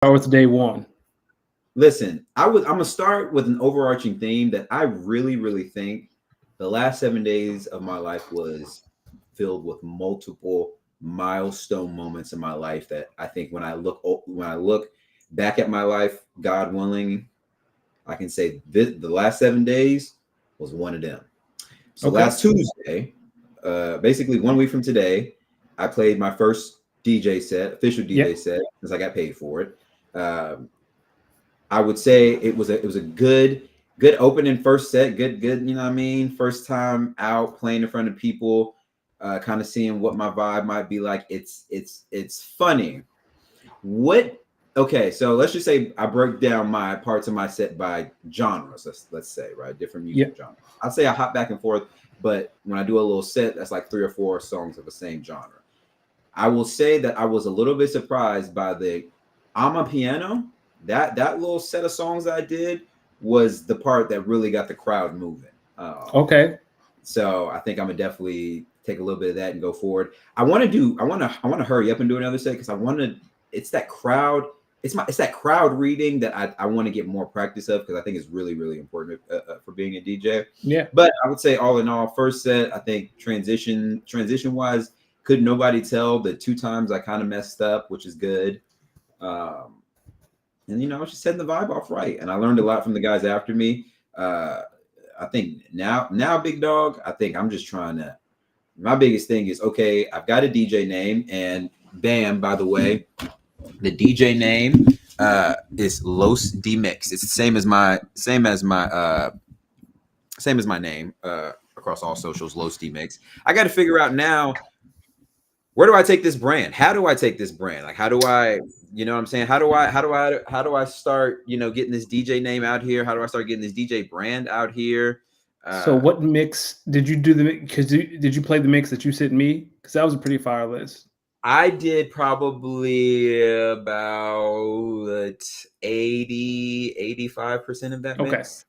Start with day one. Listen, I'm gonna start with an overarching theme that I really think the last 7 days of my life was filled with multiple milestone moments in my life that I think when I look back at my life, God willing, I can say the last 7 days was one of them. So Okay. last Tuesday, basically 1 week from today, I played my first DJ set, official DJ Yep. set, because I got paid for it. Um, I would say it was a good opening first set, good, you know what I mean? First time out playing in front of people, kind of seeing what my vibe might be like. It's funny. What Okay, so let's just say I broke down my parts of my set by genres. Let's say, right, different music Yep. genres. I'll say I hop back and forth, but when I do a little set, that's like three or four songs of the same genre. I will say that I was a little bit surprised by the "I'm Piano." That little set of songs I did was the part that really got the crowd moving. Okay. So I think I'm gonna definitely take a little bit of that and go forward. I want to hurry up and do another set because I want to. It's that crowd. It's that crowd reading that I want to get more practice of because I think it's really important for being a DJ. Yeah. But I would say all in all, first set I think transition wise, could nobody tell the two times I kind of messed up, which is good. Um, and I was just setting the vibe off right, and I learned a lot from the guys after me. Uh, I think now, big dog. I think I'm just trying to. My biggest thing is okay. I've got a DJ name, and bam. By the way, the DJ name is Los D Mix. It's the same as my name across all socials. Los D Mix. I got to figure out now, where do I take this brand? How do I take this brand? Like, how do I, what I'm saying? How do I start, getting this DJ name out here? How do I start getting this DJ brand out here? So Uh, what mix did you do because did you play the mix that you sent me? Because that was a pretty fire list. I did probably about 85% of that Okay. mix.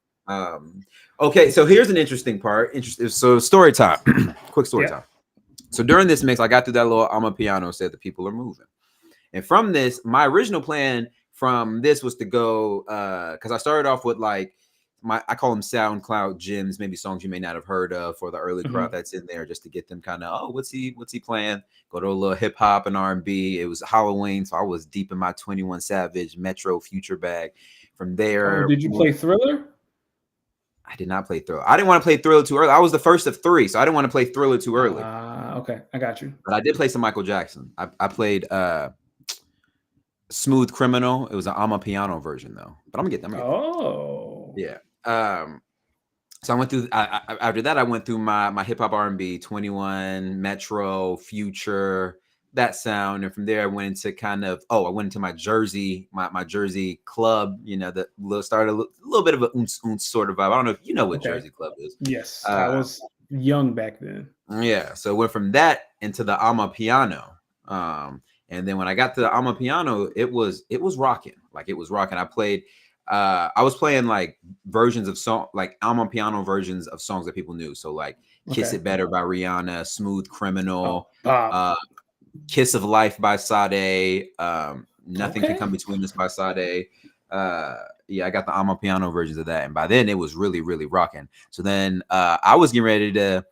Okay, so here's an interesting part. So story time, quick story Yeah. time. So during this mix, I got through that little "I'm a Piano" set that people are moving. And from this, my original plan from this was to go because I started off with like I call them SoundCloud gems, maybe songs you may not have heard of for the early crowd Mhm. that's in there, just to get them kind of, what's he playing? Go to a little hip hop and R&B. It was Halloween, so I was deep in my 21 Savage Metro Future bag. From Oh, there, did you play Thriller? I did not play Thriller. I didn't want to play Thriller too early. I was the first of three, so I didn't want to play Thriller too early. Okay, I got you. But I did play some Michael Jackson. I played Smooth Criminal. It was an "I'm a Piano" version though, but I'm gonna get there. Oh. Yeah. So I went through. After that, I went through my hip hop R&B, 21 Metro, Future, that sound, and from there I went into I went into my Jersey, my Jersey club. That started a little bit of a oons sort of vibe. I don't know if you know what Okay. Jersey club is. Yes, I was young back then. Yeah, so went from that into the "I'm a Piano." And then when I got to the "I'm a Piano," it was rocking. Like, it was rocking. I was playing like versions of song, like "I'm a Piano" versions of songs that people knew. So like "Kiss Okay. It Better" by Rihanna, "Smooth Oh, Criminal," Bob. uh "Kiss of Life" by Sade, "Nothing Can Okay. Come Between Us" by Sade. Yeah, I got the "I'm a Piano" versions of that, and by then it was really rocking. So then I was getting ready to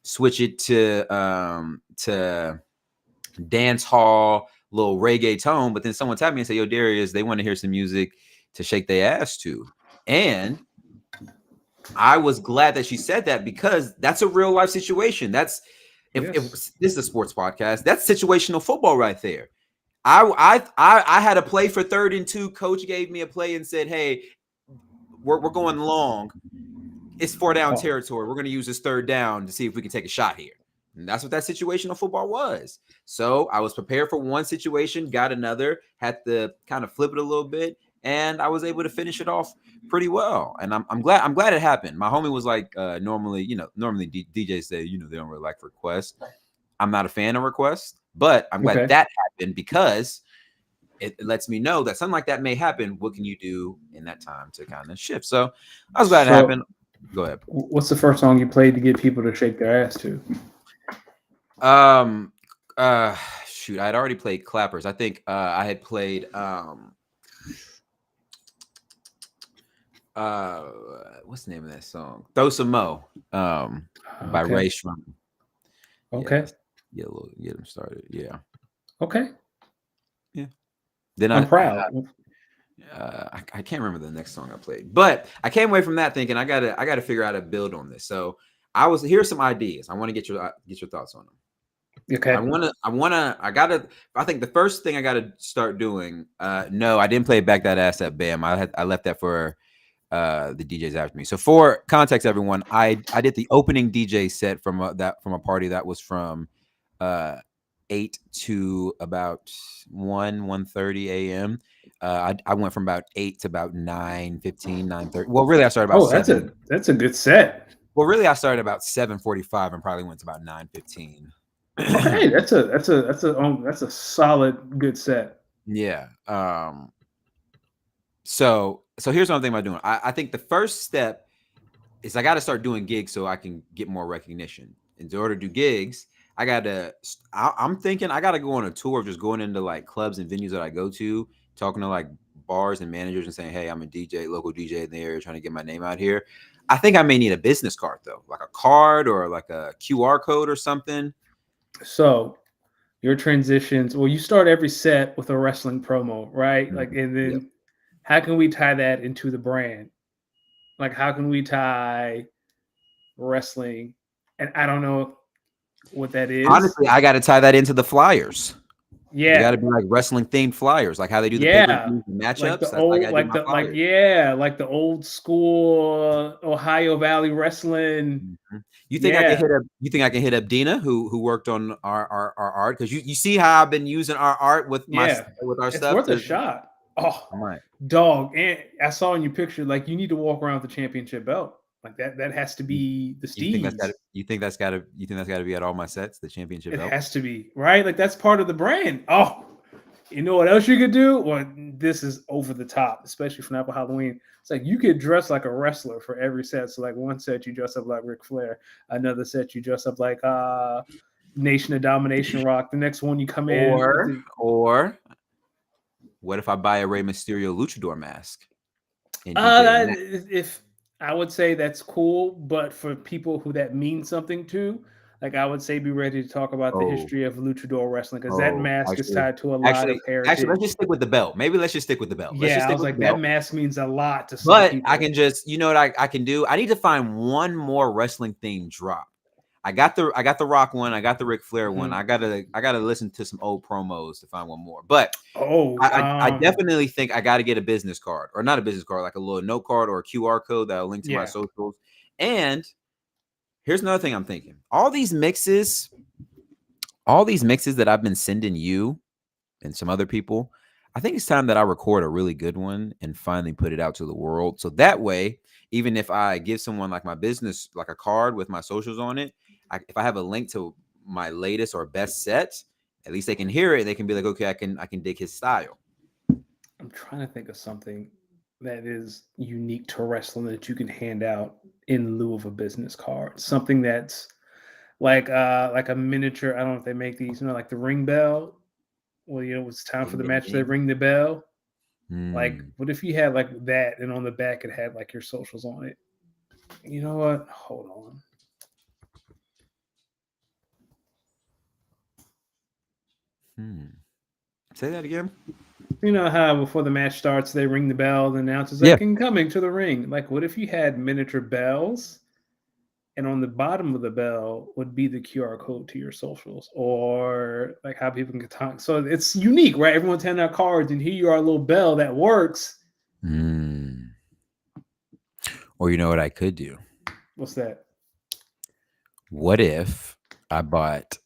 switch it to dance hall, little reggae tone, but then someone tapped me and said, "Yo, Darius, they want to hear some music to shake their ass to." And I was glad that she said that, because that's a real life situation. That's if Yes. this is a sports podcast, that's situational football right there. I had a play for 3rd and 2. Coach gave me a play and said, "Hey, we're going long. It's 4 down Oh, territory. We're going to use this 3rd down to see if we can take a shot here." And that's what that situational football was. So I was prepared for one situation, got another, had to kind of flip it a little bit, and I was able to finish it off pretty well. And I'm glad it happened. My homie was like, normally DJs say, they don't really like requests. I'm not a fan of requests, but I'm glad okay. that happened, because it lets me know that something like that may happen. What can you do in that time to kind of shift? So I was glad it So, happened. Go ahead. what's the first song you played to get people to shake their ass to? Um, shoot, I had already played Clappers. I think I had played what's the name of that song? Throw Some Mo, by Okay. Ray Shrummer. Okay. Yeah, get him started. Yeah. Okay. Yeah. Then I'm proud. I can't remember the next song I played, but I came away from that thinking I gotta figure out how to build on this. So here's some ideas. I want to get your thoughts on them. Okay. I think the first thing I gotta start doing. No, I didn't play Back That Ass Up, Bam. I left that for the DJs after me. So for context, everyone, I did the opening DJ set from a party that was from 8 to about 1:30 a.m. I went from about 8 to about 9:15, 9:30. Well, really, I started about Oh, 7. that's a good set. Well, really, I started about 7:45 and probably went to about 9:15. Okay, that's a solid good set. Yeah. So here's what I'm thinking about doing. I think the first step is I got to start doing gigs so I can get more recognition. In order to do gigs, I'm thinking I got to go on a tour of just going into like clubs and venues that I go to, talking to like bars and managers and saying, hey, I'm a DJ, local DJ in the area, trying to get my name out here. I think I may need a business card though, like a card or like a QR code or something. So your transitions, well, you start every set with a wrestling promo, right? Mm-hmm. Like, and then Yep. how can we tie that into the brand? Like, how can we tie wrestling? And I don't know what that is. Honestly, I got to tie that into the flyers. Yeah, they got to be like wrestling themed flyers, like how they do the pay-per-view matchups. Like the old school Ohio Valley wrestling. Mm-hmm. You think I can hit up Dina, who worked on our art? Because you see how I've been using our art with our it's stuff. Worth a shot. Oh, right. Dog, and I saw in your picture, like you need to walk around with the championship belt. Like that has to be the steez. You think that's gotta be at all my sets, the championship belt? It has to be, right? Like that's part of the brand. Oh, you know what else you could do? Well, this is over the top, especially for Apple Halloween. It's like you could dress like a wrestler for every set. So like one set you dress up like Ric Flair, another set you dress up like Nation of Domination Rock. The next one you come in or what if I buy a Rey Mysterio luchador mask? If I would say that's cool, but for people who that means something to, like I would say, be ready to talk about the history of luchador wrestling because that mask is tied to a lot of heritage. Actually, let's just stick with the belt. Maybe let's just stick with the belt. I was like, that mask means a lot to some but people. I can just, you know what I can do? I need to find one more wrestling themed drop. I got the Rock one. I got the Ric Flair one. I gotta listen to some old promos to find one more. But I definitely think I got to get a business card, or not a business card, like a little note card or a QR code that'll link to my socials. And here's another thing I'm thinking: all these mixes that I've been sending you and some other people, I think it's time that I record a really good one and finally put it out to the world. So that way, even if I give someone like my business, like a card with my socials on it, if I have a link to my latest or best sets, at least they can hear it. They can be like, okay, I can dig his style. I'm trying to think of something that is unique to wrestling that you can hand out in lieu of a business card. Something that's like a miniature. I don't know if they make these, like the ring bell. Well, it's time for the match. They ring the bell. Like, what if you had like that, and on the back it had like your socials on it? You know what? Hold on. Say that again. You know how before the match starts, they ring the bell, the announcer's like, incoming to the ring. Like, what if you had miniature bells, and on the bottom of the bell would be the QR code to your socials, or like how people can talk. So it's unique, right? Everyone's handing out cards, and here you are, a little bell that works. Or you know what I could do? What's that? What if I bought?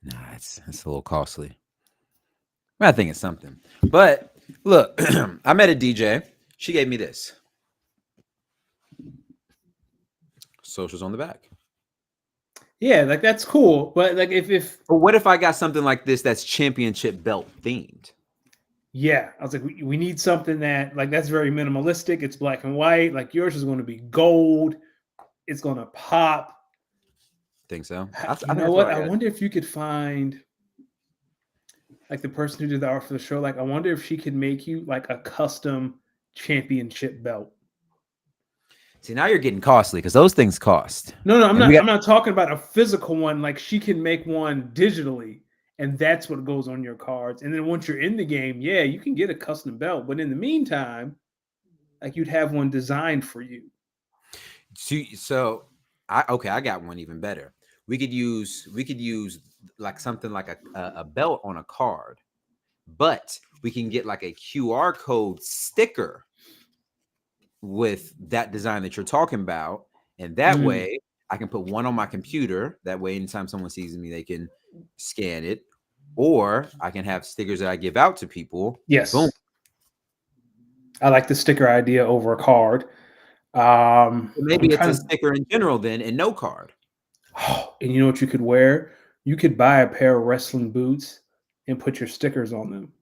Nah, it's a little costly. I think it's something. But look, I met a DJ. She gave me this. Socials on the back. Yeah, like that's cool. But like But what if I got something like this that's championship belt themed? Yeah, I was like, we need something that's very minimalistic. It's black and white. Like yours is going to be gold. It's going to pop. Think so? You know what? I wonder if you could find like the person who did the art for the show. Like, I wonder if she could make you like a custom championship belt. See, now you're getting costly because those things cost. No, And we I'm not talking about a physical one. Like she can make one digitally, and that's what goes on your cards. And then once you're in the game, yeah, you can get a custom belt. But in the meantime, like you'd have one designed for you. So I got one even better. We could use like something like a belt on a card, but we can get like a QR code sticker with that design that you're talking about, and that way I can put one on my computer. That way, anytime someone sees me, they can scan it, or I can have stickers that I give out to people. Yes. Boom. I like the sticker idea over a card. Maybe it's a sticker in general then, and no card. And you know what you could wear? You could buy a pair of wrestling boots and put your stickers on them.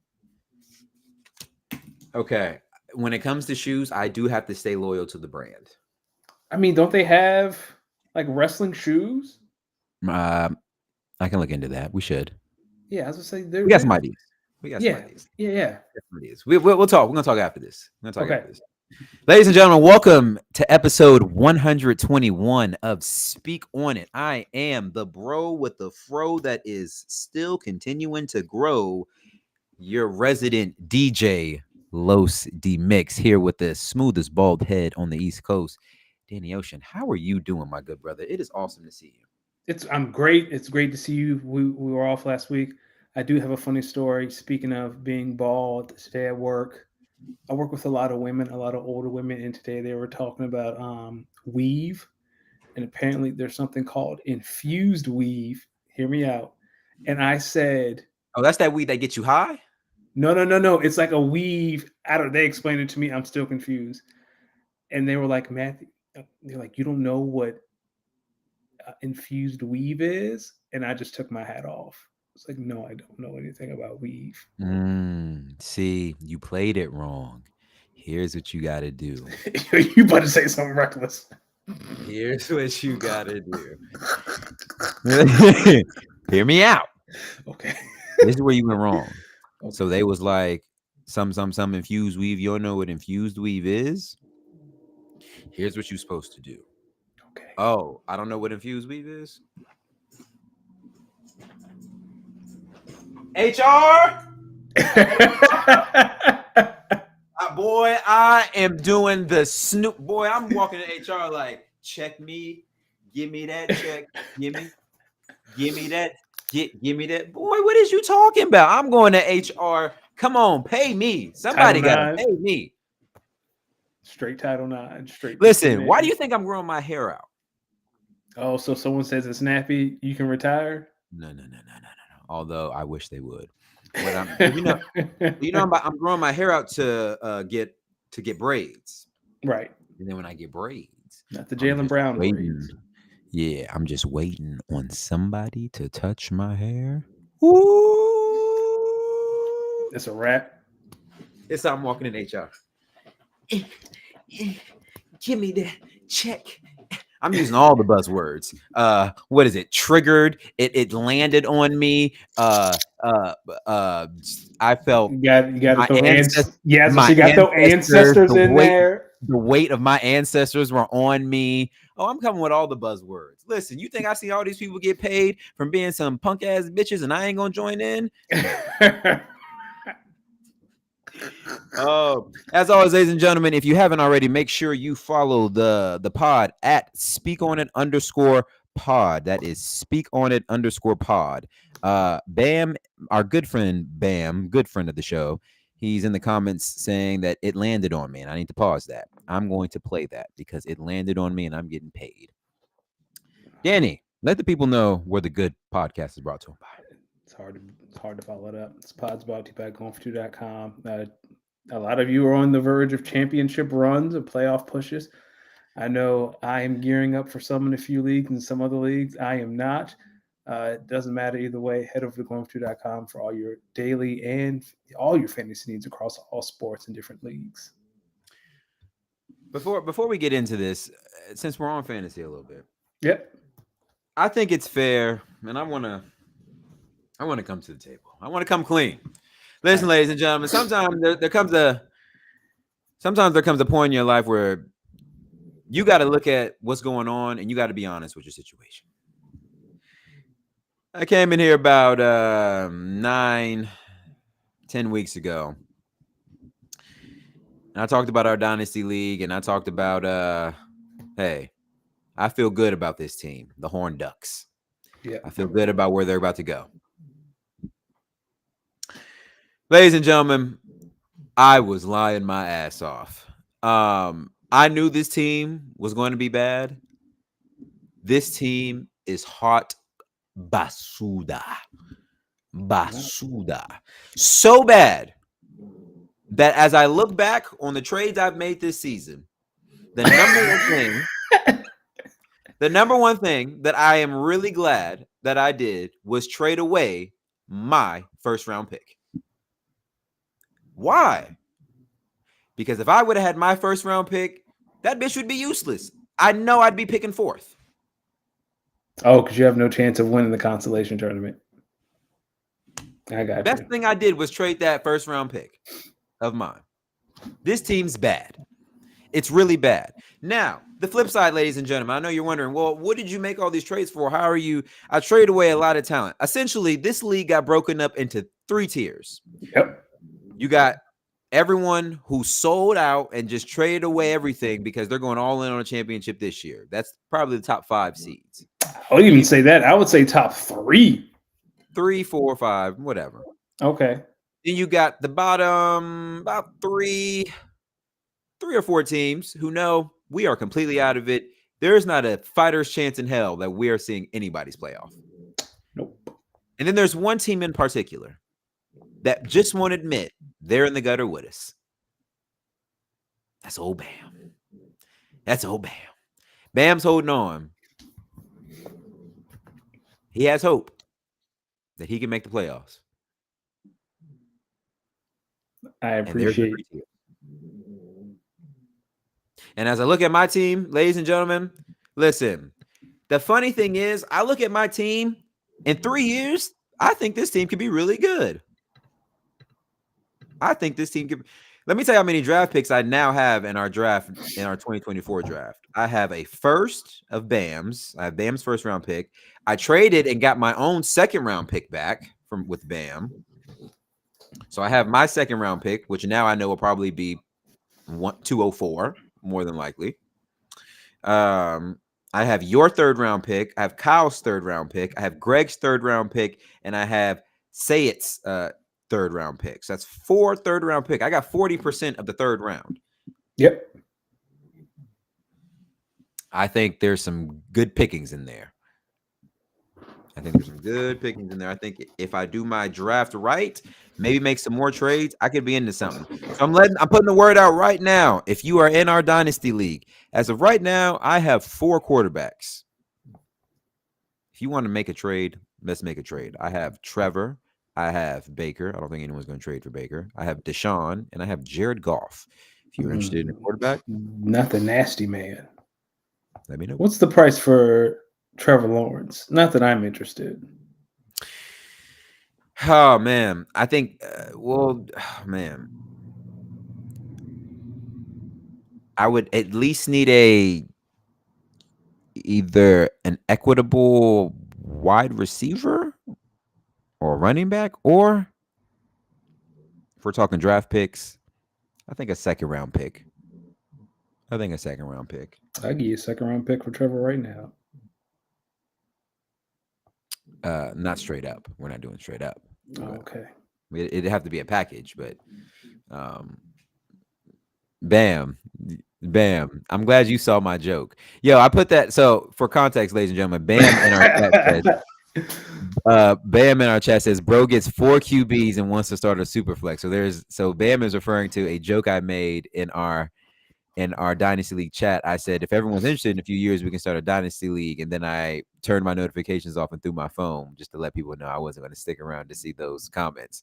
Okay. When it comes to shoes, I do have to stay loyal to the brand. I mean, don't they have like wrestling shoes? I can look into that. We should. Yeah, I was gonna say we got some ideas. We got some ideas. Yeah. We'll talk. We're gonna talk after this. After this. Ladies and gentlemen, welcome to episode 121 of Speak On It. I am the bro with the fro that is still continuing to grow. Your resident DJ, Los D Mix, here with the smoothest bald head on the East Coast, Danny Ocean. How are you doing, my good brother? It is awesome to see you. I'm great. It's great to see you. We were off last week. I do have a funny story. Speaking of being bald, today at work, I work with a lot of women, a lot of older women, and today they were talking about weave, and apparently there's something called infused weave. Hear me out. And I said, "Oh, that's that weave that gets you high." No. It's like a weave. They explained it to me. I'm still confused. And they were like, Matthew, they're like, you don't know what infused weave is? And I just took my hat off. It's like, no, I don't know anything about weave. See, you played it wrong. Here's what you got to do. You better say something reckless. Here's what you got to do. Hear me out. Okay. This is where you went wrong. Okay. So they was like, some infused weave. You don't know what infused weave is? Here's what you're supposed to do. Okay. Oh, I don't know what infused weave is? HR? Boy, I am doing the snoop. Boy, I'm walking to HR like, check me, give me that check, give me that, give me that. Boy, what is you talking about? I'm going to HR. Come on, pay me. Somebody got to pay me. Straight Title IX. Straight. Listen, why do you think I'm growing my hair out? Oh, so someone says it's nappy, you can retire? No. Although I wish they would. But I'm growing my hair out to get braids. Right. And then when I get braids, not the Jaylen Brown braids. Yeah, I'm just waiting on somebody to touch my hair. Ooh. It's a wrap. It's I'm walking in HR. Give me that check. I'm using all the buzzwords. What is it? Triggered. It landed on me. I felt you got throw ancestors. Yeah, so she got those ancestors in there. The weight of my ancestors were on me. Oh, I'm coming with all the buzzwords. Listen, you think I see all these people get paid from being some punk ass bitches and I ain't gonna join in? As always, ladies and gentlemen, if you haven't already, make sure you follow the pod at speakonit_pod. That is speakonit_pod. Bam, our good friend Bam, good friend of the show, he's in the comments saying that it landed on me, and I need to pause that. I'm going to play that because it landed on me and I'm getting paid. Danny, let the people know where the good podcast is brought to them by. It's hard to follow it up. This pod's brought to you by going4two.com. A lot of you are on the verge of championship runs and playoff pushes. I know I am gearing up for some in a few leagues and some other leagues. I am not. It doesn't matter either way. Head over to going4two.com for all your daily and all your fantasy needs across all sports and different leagues. Before we get into this, since we're on fantasy a little bit, yep, I think it's fair, and I want to come to the table. I want to come clean. Listen, ladies and gentlemen, sometimes there comes a sometimes there comes a point in your life where you got to look at what's going on and you got to be honest with your situation. I came in here about 9-10 weeks ago. And I talked about our Dynasty League, and I talked about, hey, I feel good about this team, the Horned Ducks. Yeah. I feel good about where they're about to go. Ladies and gentlemen, I was lying my ass off. I knew this team was going to be bad. This team is hot basuda. Basuda. So bad that as I look back on the trades I've made this season, the number one thing that I am really glad that I did was trade away my first round pick. Why? Because if I would have had my first round pick, that bitch would be useless. I know I'd be picking fourth. Oh, because you have no chance of winning the consolation tournament. I got Best you. thing I did was trade that first round pick of mine. This team's bad. It's really bad. Now, the flip side, ladies and gentlemen, I know you're wondering, well, what did you make all these trades for? How are you? I traded away a lot of talent. Essentially, this league got broken up into 3 tiers. Yep. You got everyone who sold out and just traded away everything because they're going all in on a championship this year. That's probably the top 5 seeds. I wouldn't even say that. I would say top 3. 3, 4, 5, whatever. Okay. Then you got the bottom about 3 or 4 teams who know we are completely out of it. There is not a fighter's chance in hell that we are seeing anybody's playoff. Nope. And then there's one team in particular that just won't admit they're in the gutter with us. That's old Bam. That's old Bam. Bam's holding on. He has hope that he can make the playoffs. I appreciate it. And as I look at my team, ladies and gentlemen, listen, the funny thing is, I look at my team in 3 years, I think this team could be really good. I think this team could. Let me tell you how many draft picks I now have in our draft, in our 2024 draft. I have a first of Bam's. I have Bam's first round pick. I traded and got my own second round pick back with Bam. So I have my second round pick, which now I know will probably be 204, more than likely. I have your third round pick. I have Kyle's third round pick. I have Greg's third round pick, and I have Sayet's third round picks. That's 4 third round pick. I got 40% of the third round. Yep. I think there's some good pickings in there. I think if I do my draft right, maybe make some more trades, I could be into something. So I'm putting the word out right now. If you are in our Dynasty League, as of right now, I have 4 quarterbacks. If you want to make a trade, let's make a trade. I have Trevor. I have Baker. I don't think anyone's going to trade for Baker. I have Deshaun, and I have Jared Goff. If you're interested in a quarterback, nothing nasty, man. Let me know. What's the price for Trevor Lawrence? Not that I'm interested. Oh man, I think. I would at least need either an equitable wide receiver or running back, or if we're talking draft picks, I think a second round pick. I'll give you a second round pick for Trevor right now. Not straight up. We're not doing straight up. Oh, okay. It'd have to be a package, but Bam. I'm glad you saw my joke. Yo, I put that. So for context, ladies and gentlemen, Bam in our chat says, Bam in our chat says, bro gets 4 QBs and wants to start a super flex. So Bam is referring to a joke I made in our Dynasty League chat. I said, if everyone's interested in a few years, we can start a Dynasty League. And then I turned my notifications off and threw my phone just to let people know I wasn't going to stick around to see those comments.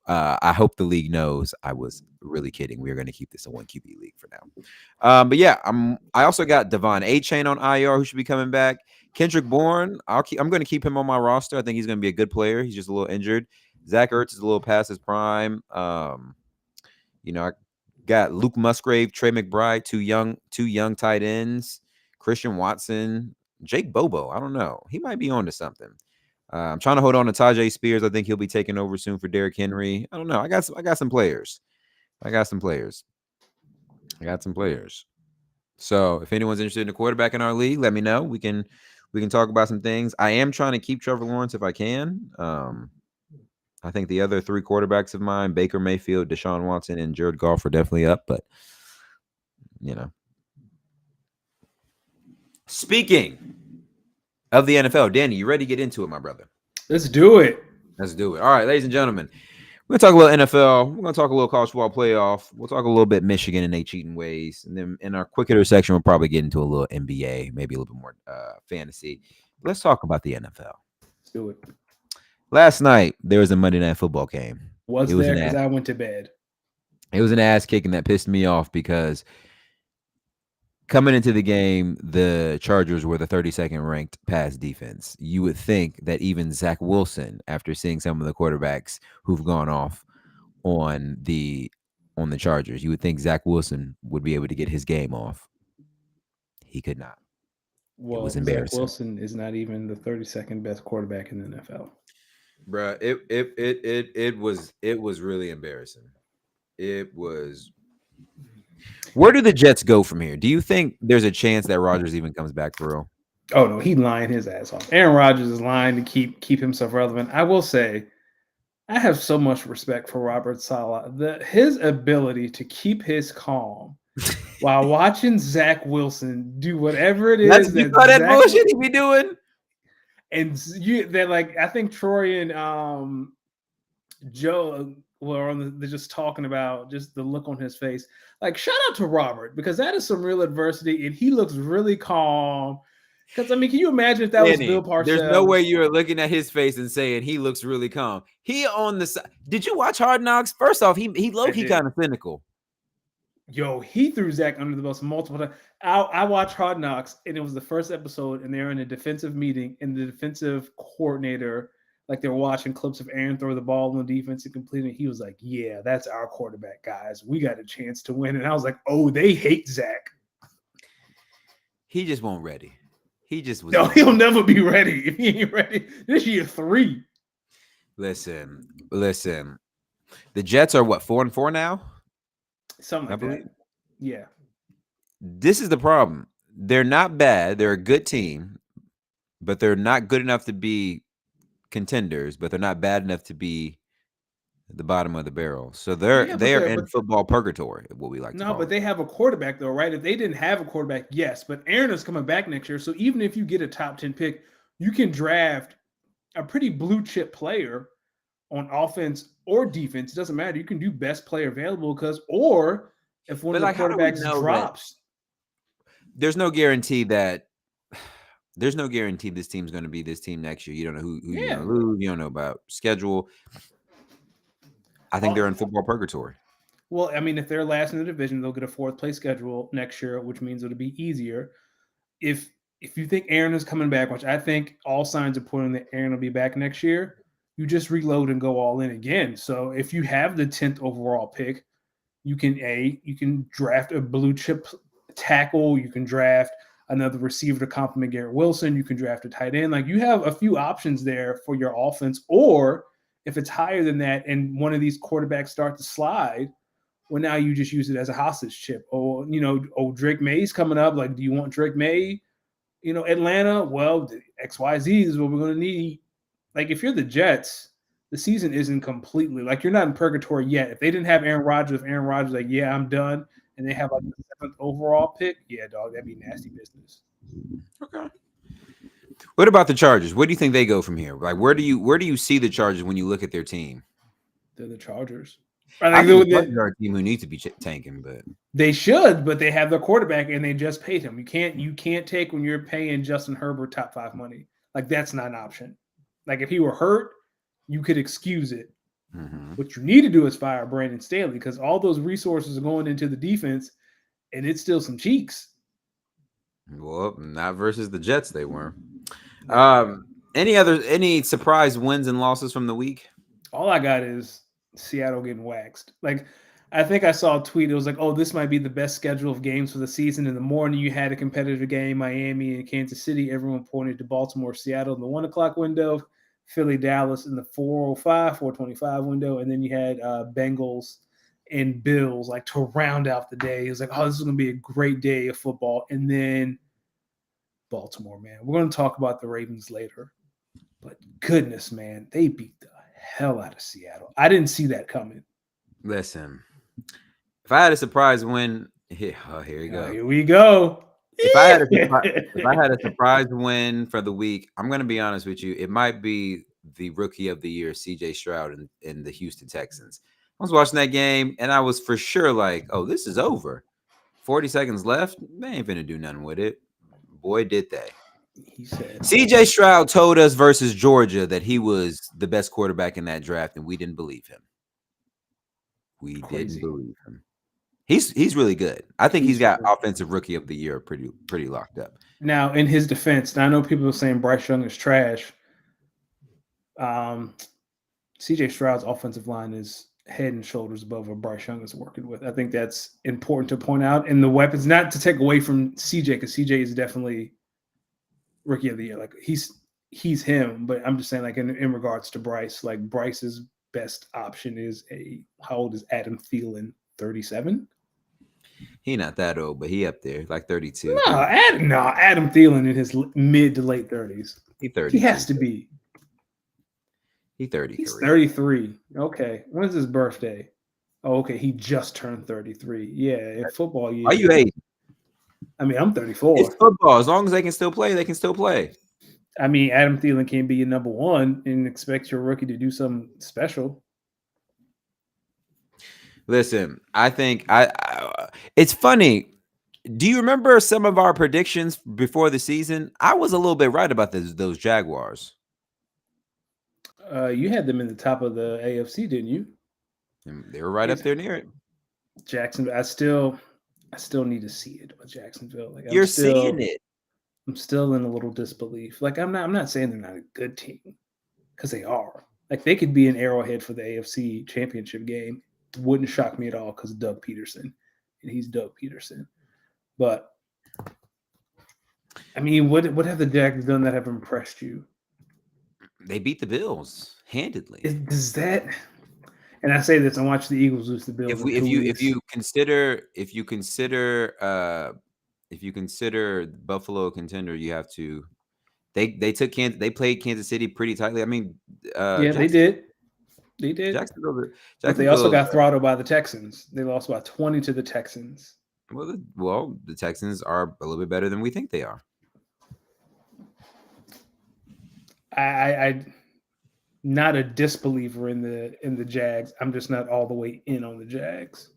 I hope the league knows I was really kidding. We are going to keep this a 1 QB league for now. But yeah, I also got Devon A-Chain on IR who should be coming back. Kendrick Bourne, I'm going to keep him on my roster. I think he's going to be a good player. He's just a little injured. Zach Ertz is a little past his prime. Got Luke Musgrave, Trey McBride, two young tight ends, Christian Watson, Jake Bobo. I don't know. He might be on to something. I'm trying to hold on to Tajay Spears. I think he'll be taking over soon for Derrick Henry. I don't know. I got some players. I got some players. So if anyone's interested in a quarterback in our league, let me know. We can talk about some things. I am trying to keep Trevor Lawrence if I can. I think the other 3 quarterbacks of mine, Baker Mayfield, Deshaun Watson, and Jared Goff, are definitely up. But speaking of the NFL, Danny, you ready to get into it, my brother? Let's do it. Let's do it. All right, ladies and gentlemen, we're gonna talk a little NFL. We're gonna talk a little college football playoff. We'll talk a little bit Michigan and they cheating ways, and then in our quick hitter section, we'll probably get into a little NBA, maybe a little bit more fantasy. Let's talk about the NFL. Let's do it. Last night there was a Monday Night Football game. Was there because I went to bed. It was an ass kicking that pissed me off because coming into the game, the Chargers were the 32nd ranked pass defense. You would think that even Zach Wilson, after seeing some of the quarterbacks who've gone off on the Chargers, you would think Zach Wilson would be able to get his game off. He could not. Well, it was embarrassing. Zach Wilson is not even the 32nd best quarterback in the NFL. Bruh, it was really embarrassing. It was. Where do the Jets go from here? Do you think there's a chance that Rodgers even comes back for real? Oh no, he's lying his ass off. Aaron Rodgers is lying to keep himself relevant. I will say, I have so much respect for Robert Saleh. His ability to keep his calm while watching Zach Wilson do whatever it is that bullshit he be doing. And I think Troy and Joe they're just talking about just the look on his face. Like, shout out to Robert, because that is some real adversity, and he looks really calm. Because can you imagine if that was Bill Parcells? There's no way you're looking at his face and saying he looks really calm. He on the side. Did you watch Hard Knocks? First off, he low-key kind of cynical. Yo, he threw Zach under the bus multiple times. I watched Hard Knocks, and it was the first episode, and they're in a defensive meeting, and the defensive coordinator, like, they're watching clips of Aaron throw the ball on the defense and complete it. He was like, yeah, that's our quarterback, guys. We got a chance to win. And I was like, oh, they hate Zach. He just won't ready. He just was. No, he'll never be ready. If he ain't ready, this year 3. Listen. The Jets are what, 4-4 now? Something like that. Yeah. This is the problem. They're not bad. They're a good team, but they're not good enough to be contenders, but they're not bad enough to be at the bottom of the barrel. So they're in football purgatory, what we like to call but they have a quarterback though, right? If they didn't have a quarterback, yes, but Aaron is coming back next year. So even if you get a top 10 pick, you can draft a pretty blue chip player on offense or defense. It doesn't matter. You can do best player available or if one of the quarterbacks drops. There's no guarantee this team's going to be this team next year. You don't know who you're going to lose. You don't know about schedule. I think they're in football purgatory. Well, if they're last in the division, they'll get a 4th place schedule next year, which means it'll be easier. If you think Aaron is coming back, which I think all signs are pointing that Aaron will be back next year, you just reload and go all in again. So if you have the 10th overall pick, you can draft a blue chip tackle. You can draft another receiver to complement Garrett Wilson. You can draft a tight end. Like, you have a few options there for your offense. Or if it's higher than that and one of these quarterbacks start to slide, well, now you just use it as a hostage chip. Or, Drake May's coming up. Like, do you want Drake May? Atlanta, well, XYZ is what we're going to need. Like, if you're the Jets, the season isn't completely, like, you're not in purgatory yet. If they didn't have Aaron Rodgers, like, yeah, I'm done, and they have like the 7th overall pick, yeah, dog, that'd be nasty business. Okay. What about the Chargers? Where do you think they go from here? Like, where do you see the Chargers when you look at their team? They're the Chargers. I think they're a team who needs to be tanking, but they should. But they have their quarterback, and they just paid him. You can't take when you're paying Justin Herbert top 5 money. Like, that's not an option. Like, if he were hurt, you could excuse it. Mm-hmm. What you need to do is fire Brandon Staley, because all those resources are going into the defense, and it's still some cheeks. Well, not versus the Jets, they were. Any surprise wins and losses from the week? All I got is Seattle getting waxed. Like, I think I saw a tweet. It was like, "Oh, this might be the best schedule of games for the season." In the morning, you had a competitive game, Miami and Kansas City. Everyone pointed to Baltimore, Seattle in the 1 o'clock window, Philly, Dallas in the 4:05, 4:25 window, and then you had Bengals and Bills like to round out the day. It was like, "Oh, this is going to be a great day of football." And then Baltimore, man. We're going to talk about the Ravens later, but goodness, man, they beat the hell out of Seattle. I didn't see that coming. Listen, if I had a surprise win, here you go. Here we go. If I had a surprise win for the week, I'm gonna be honest with you. It might be the rookie of the year, CJ Stroud in the Houston Texans. I was watching that game and I was for sure like, oh, this is over. 40 seconds left. They ain't finna do nothing with it. Boy, did they. He said CJ Stroud told us versus Georgia that he was the best quarterback in that draft, and we didn't believe him. We Crazy. didn't believe him. He's really good. I think he's got offensive rookie of the year pretty locked up. Now, in his defense, now I know people are saying Bryce Young is trash. CJ Stroud's offensive line is head and shoulders above what Bryce Young is working with. I think that's important to point out. And the weapons, not to take away from CJ, because CJ is definitely rookie of the year. Like he's him, but I'm just saying, like in regards to Bryce, like Bryce's best option is how old is Adam Thielen? 37? He not that old, but he up there, like 32. Adam Thielen in his mid to late 30s. He 30. He has to be. He 33. He's 33. Okay. When's his birthday? Oh, okay. He just turned 33. Yeah, in football years. Are you hating? I mean, I'm 34. It's football. As long as they can still play, they can still play. I mean, Adam Thielen can't be your number one and expect your rookie to do something special. Listen, I think it's funny. Do you remember some of our predictions before the season? I was a little bit right about those Jaguars. You had them in the top of the AFC, didn't you? And they were right up there near it. Jacksonville. I still need to see it with Jacksonville. Like You're seeing it. I'm still in a little disbelief. Like I'm not saying they're not a good team, because they are. Like they could be an Arrowhead for the AFC Championship game. Wouldn't shock me at all because of Doug Peterson, and he's Doug Peterson. But I mean, what have the Jags done that have impressed you? They beat the Bills handedly. Does that? And I say this: I watched the Eagles lose the Bills. If you consider Buffalo a contender, you have to. They played Kansas City pretty tightly. I mean, they did. They did. Jacksonville, but they also got throttled by the Texans. They lost by 20 to the Texans. Well, the Texans are a little bit better than we think they are. I not a disbeliever in the Jags. I'm just not all the way in on the Jags.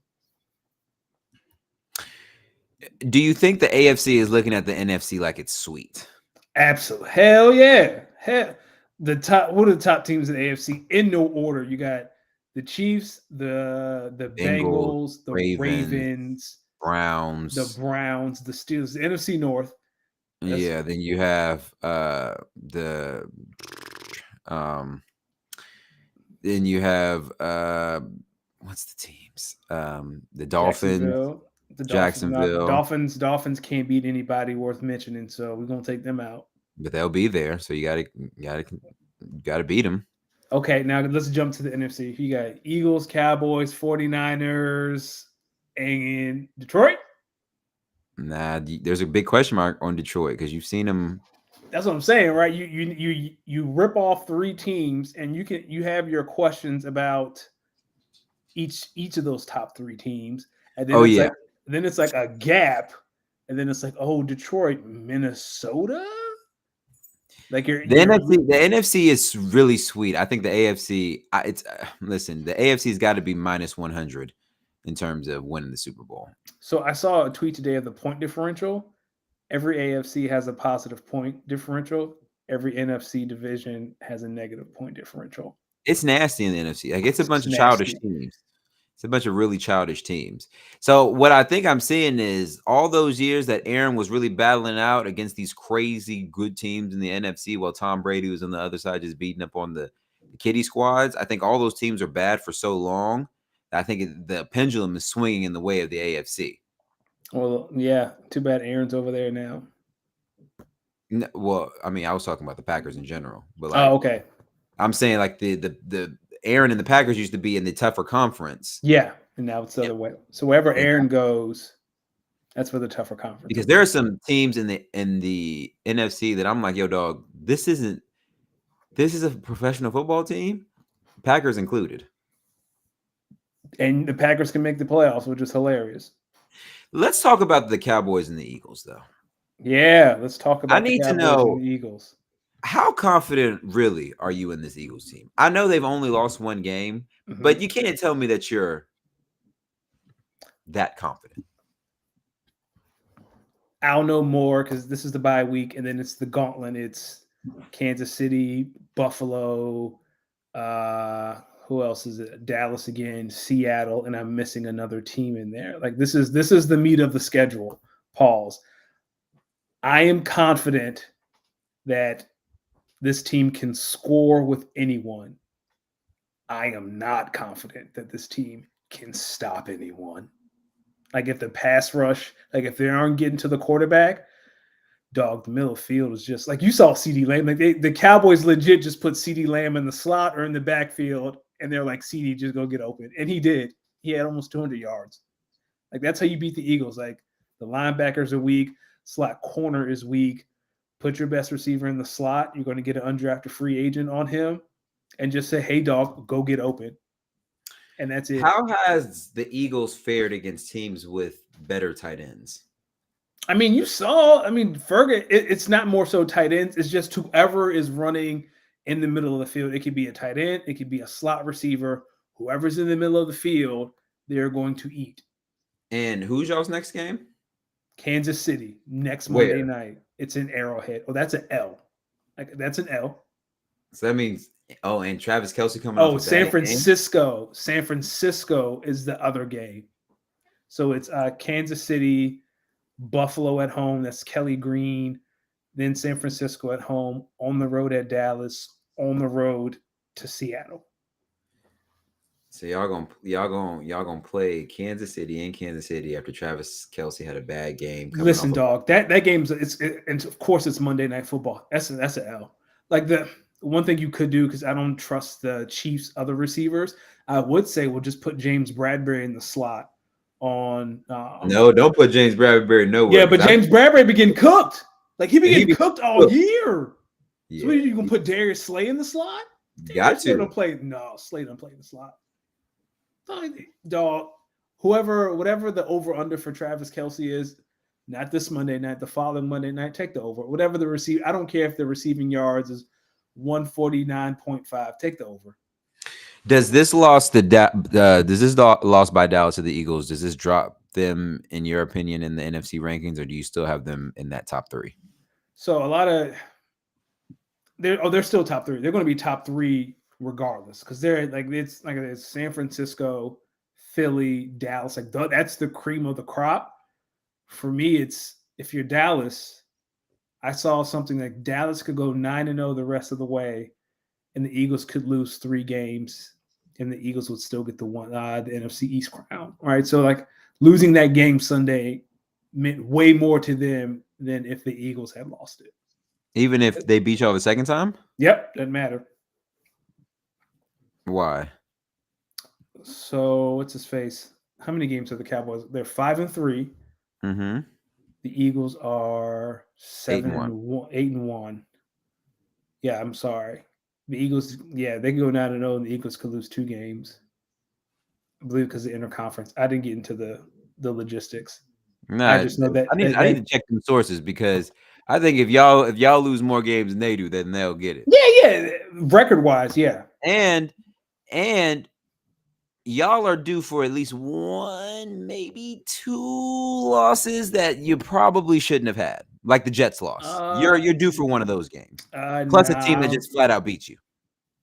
Do you think the AFC is looking at the NFC like it's sweet? Absolutely. Hell yeah. Hell. What are the top teams in the AFC? In no order. You got the Chiefs, the Bengals, the Ravens, Browns, the Steelers, the NFC North. Yeah, then you have what's the teams? The Dolphins, Jacksonville. Dolphins can't beat anybody worth mentioning, so we're gonna take them out. But they'll be there, so you gotta beat them. Okay, now let's jump to the NFC. You got Eagles, Cowboys, 49ers, and Detroit. Nah, there's a big question mark on Detroit because you've seen them. That's what I'm saying, right? You rip off 3 teams, and you have your questions about each of those top 3 teams, and then then it's like a gap, and then it's like, oh, Detroit, Minnesota. Like the NFC is really sweet. I think the AFC, listen, the AFC's got to be minus 100 in terms of winning the Super Bowl. So I saw a tweet today of the point differential. Every AFC has a positive point differential. Every NFC division has a negative point differential. It's nasty in the NFC. Like it's a bunch of childish teams. It's a bunch of really childish teams. So what I think I'm seeing is all those years that Aaron was really battling out against these crazy good teams in the NFC while Tom Brady was on the other side just beating up on the kiddie squads. I think all those teams are bad for so long I think the pendulum is swinging in the way of the AFC. Well, yeah. Too bad Aaron's over there now. Well, I mean, I was talking about the Packers in general, but Oh, okay. I'm saying like the Aaron and the Packers used to be in the tougher conference. Yeah, and now it's the other way. So wherever Yeah. Aaron goes, that's where the tougher conference. Because there are some teams in the NFC that I'm like, yo, dog, this is a professional football team, Packers included. And the Packers can make the playoffs, which is hilarious. Let's talk about the Cowboys and the Eagles, though. Yeah, let's talk about need the to Cowboys know- and the Eagles. How confident really are you in this Eagles team? I know they've only lost one game, Mhm. but you can't tell me that you're that confident. I'll know more because this is the bye week, and then it's the gauntlet. It's Kansas City, Buffalo. Who else is it? Dallas again, Seattle, and I'm missing another team in there. Like this is the meat of the schedule. Pause. I am confident that this team can score with anyone. I am not confident that this team can stop anyone. Like if the pass rush, like if they aren't getting to the quarterback, dog, the middle of the field is just like you saw CeeDee Lamb. Like the Cowboys legit just put CeeDee Lamb in the slot or in the backfield, and they're like, CeeDee, just go get open. And he did. He had almost 200 yards. Like that's how you beat the Eagles. Like the linebackers are weak, slot corner is weak. Put your best receiver in the slot. You're going to get an undrafted free agent on him, and just say, "Hey, dog, go get open." And that's it. How has the Eagles fared against teams with better tight ends? I mean, you saw. I mean, Ferguson. It's not more so tight ends. It's just whoever is running in the middle of the field. It could be a tight end. It could be a slot receiver. Whoever's in the middle of the field, they're going to eat. And who's y'all's next game? Kansas City next Where? Monday night. It's in Arrowhead. Oh, that's an L. Like that's an L. So that means and Travis Kelce coming. Oh, off a San bad Francisco. San Francisco is the other game. So it's Kansas City, Buffalo at home. That's Kelly Green. Then San Francisco at home, on the road at Dallas, on the road to Seattle. So y'all gonna play Kansas City in Kansas City after Travis Kelce had a bad game. Listen, dog, that game's and of course it's Monday Night Football. That's an L. Like the one thing you could do, because I don't trust the Chiefs' other receivers, I would say we'll just put James Bradbury in the slot on. No, don't put James Bradbury nowhere. Yeah, but James Bradbury be getting cooked. Like he be getting cooked all year. Yeah, So what, you gonna put Darius Slay in the slot? got Slay to. don't play. No, Slay don't play in the slot. Dog, whatever the over-under for Travis Kelce is, not this Monday night, the following Monday night, take the over. Whatever the receive, I don't care if the receiving yards is 149.5. Take the over. Does this loss loss by Dallas to the Eagles, does this drop them, in your opinion, in the NFC rankings, or do you still have them in that top three? So a lot of they're still top three. They're going to be top three regardless, because they're like it's San Francisco, Philly, Dallas. Like that's the cream of the crop. For me, it's if you're Dallas, I saw something like Dallas could go 9-0 the rest of the way, and the Eagles could lose 3 games, and the Eagles would still get the NFC East crown. All right, so like losing that game Sunday meant way more to them than if the Eagles had lost it. Even if they beat y'all the second time? Yep, doesn't matter. Why? So what's his face? How many games are the Cowboys? They're 5-3. Mm-hmm. The Eagles are 8-1. Yeah, I'm sorry. The Eagles, they can go 9-0, and the Eagles could lose 2 games. I believe because of interconference. I didn't get into the logistics. No, I just know that I need to check some sources, because I think if y'all lose more games than they do, then they'll get it. Yeah. Record wise, yeah. And y'all are due for at least 1, maybe 2 losses that you probably shouldn't have had, like the Jets loss. You're due for one of those games. Plus a team that just flat out beat you.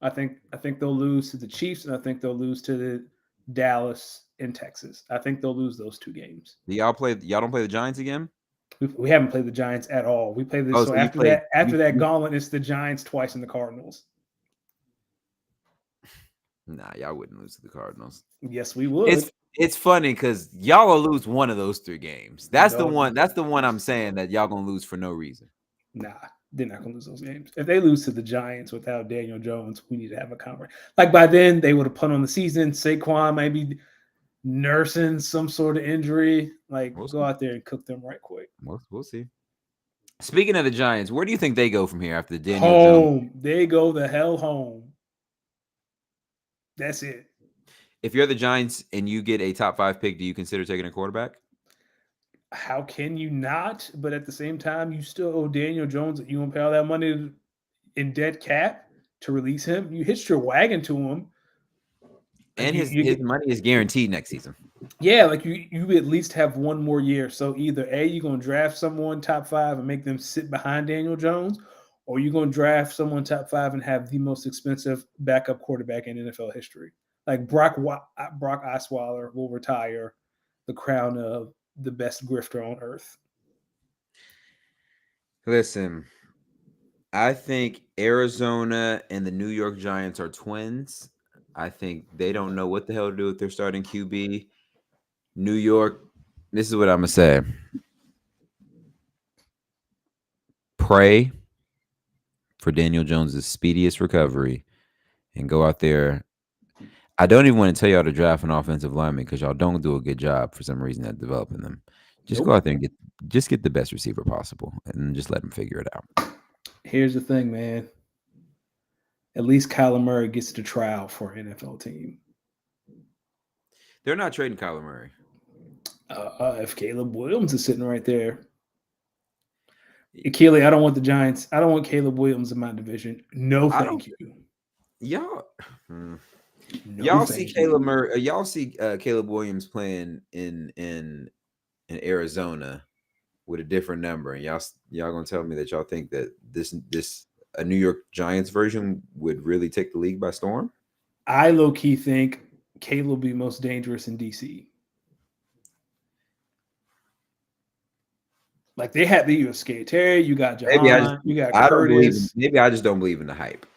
I think they'll lose to the Chiefs, and I think they'll lose to the Dallas in Texas. I think they'll lose those 2 games. Y'all don't play the Giants again? We haven't played the Giants at all. We played this. Oh, so so after that gauntlet, it's the Giants twice and the Cardinals. Nah, y'all wouldn't lose to the Cardinals. Yes, we would. It's funny because y'all will lose one of those 3 games. That's the No. one. That's the one I'm saying that y'all gonna lose for no reason. Nah, they're not gonna lose those games. If they lose to the Giants without Daniel Jones, we need to have a conference. Like by then, they would have put on the season. Saquon might be nursing some sort of injury. Like We'll go see. out there and cook them right quick. We'll see. Speaking of the Giants, where do you think they go from here after the Daniel Jones? Home. They go the hell home. That's it. If you're the Giants and you get a top 5 pick, do you consider taking a quarterback? How can you not? But at the same time, you still owe Daniel Jones. You gonna pay all that money in dead cap to release him? You hitched your wagon to him. And you his money is guaranteed next season. Yeah, like you at least have one more year. So either A, you're gonna draft someone top 5 and make them sit behind Daniel Jones, or you're gonna draft someone top 5 and have the most expensive backup quarterback in NFL history. Like Brock Osweiler will retire the crown of the best grifter on earth. Listen, I think Arizona and the New York Giants are twins. I think they don't know what the hell to do with their starting QB. New York, this is what I'm going to say. Pray for Daniel Jones' speediest recovery and go out there. I don't even want to tell y'all to draft an offensive lineman because y'all don't do a good job for some reason at developing them. Just go out there and get the best receiver possible and just let them figure it out. Here's the thing, man. At least Kyler Murray gets to trial for an NFL team. They're not trading Kyler Murray. If Caleb Williams is sitting right there. Keely, I don't want the Giants. I don't want Caleb Williams in my division. No, thank you. Y'all see Caleb Murray. Y'all see Caleb Williams playing in Arizona with a different number, and y'all gonna tell me that y'all think that this a New York Giants version would really take the league by storm? I low key think Caleb will be most dangerous in DC. Like they had the USK Terry, you got Jahan, you got Curtis. Maybe I just don't believe in the hype.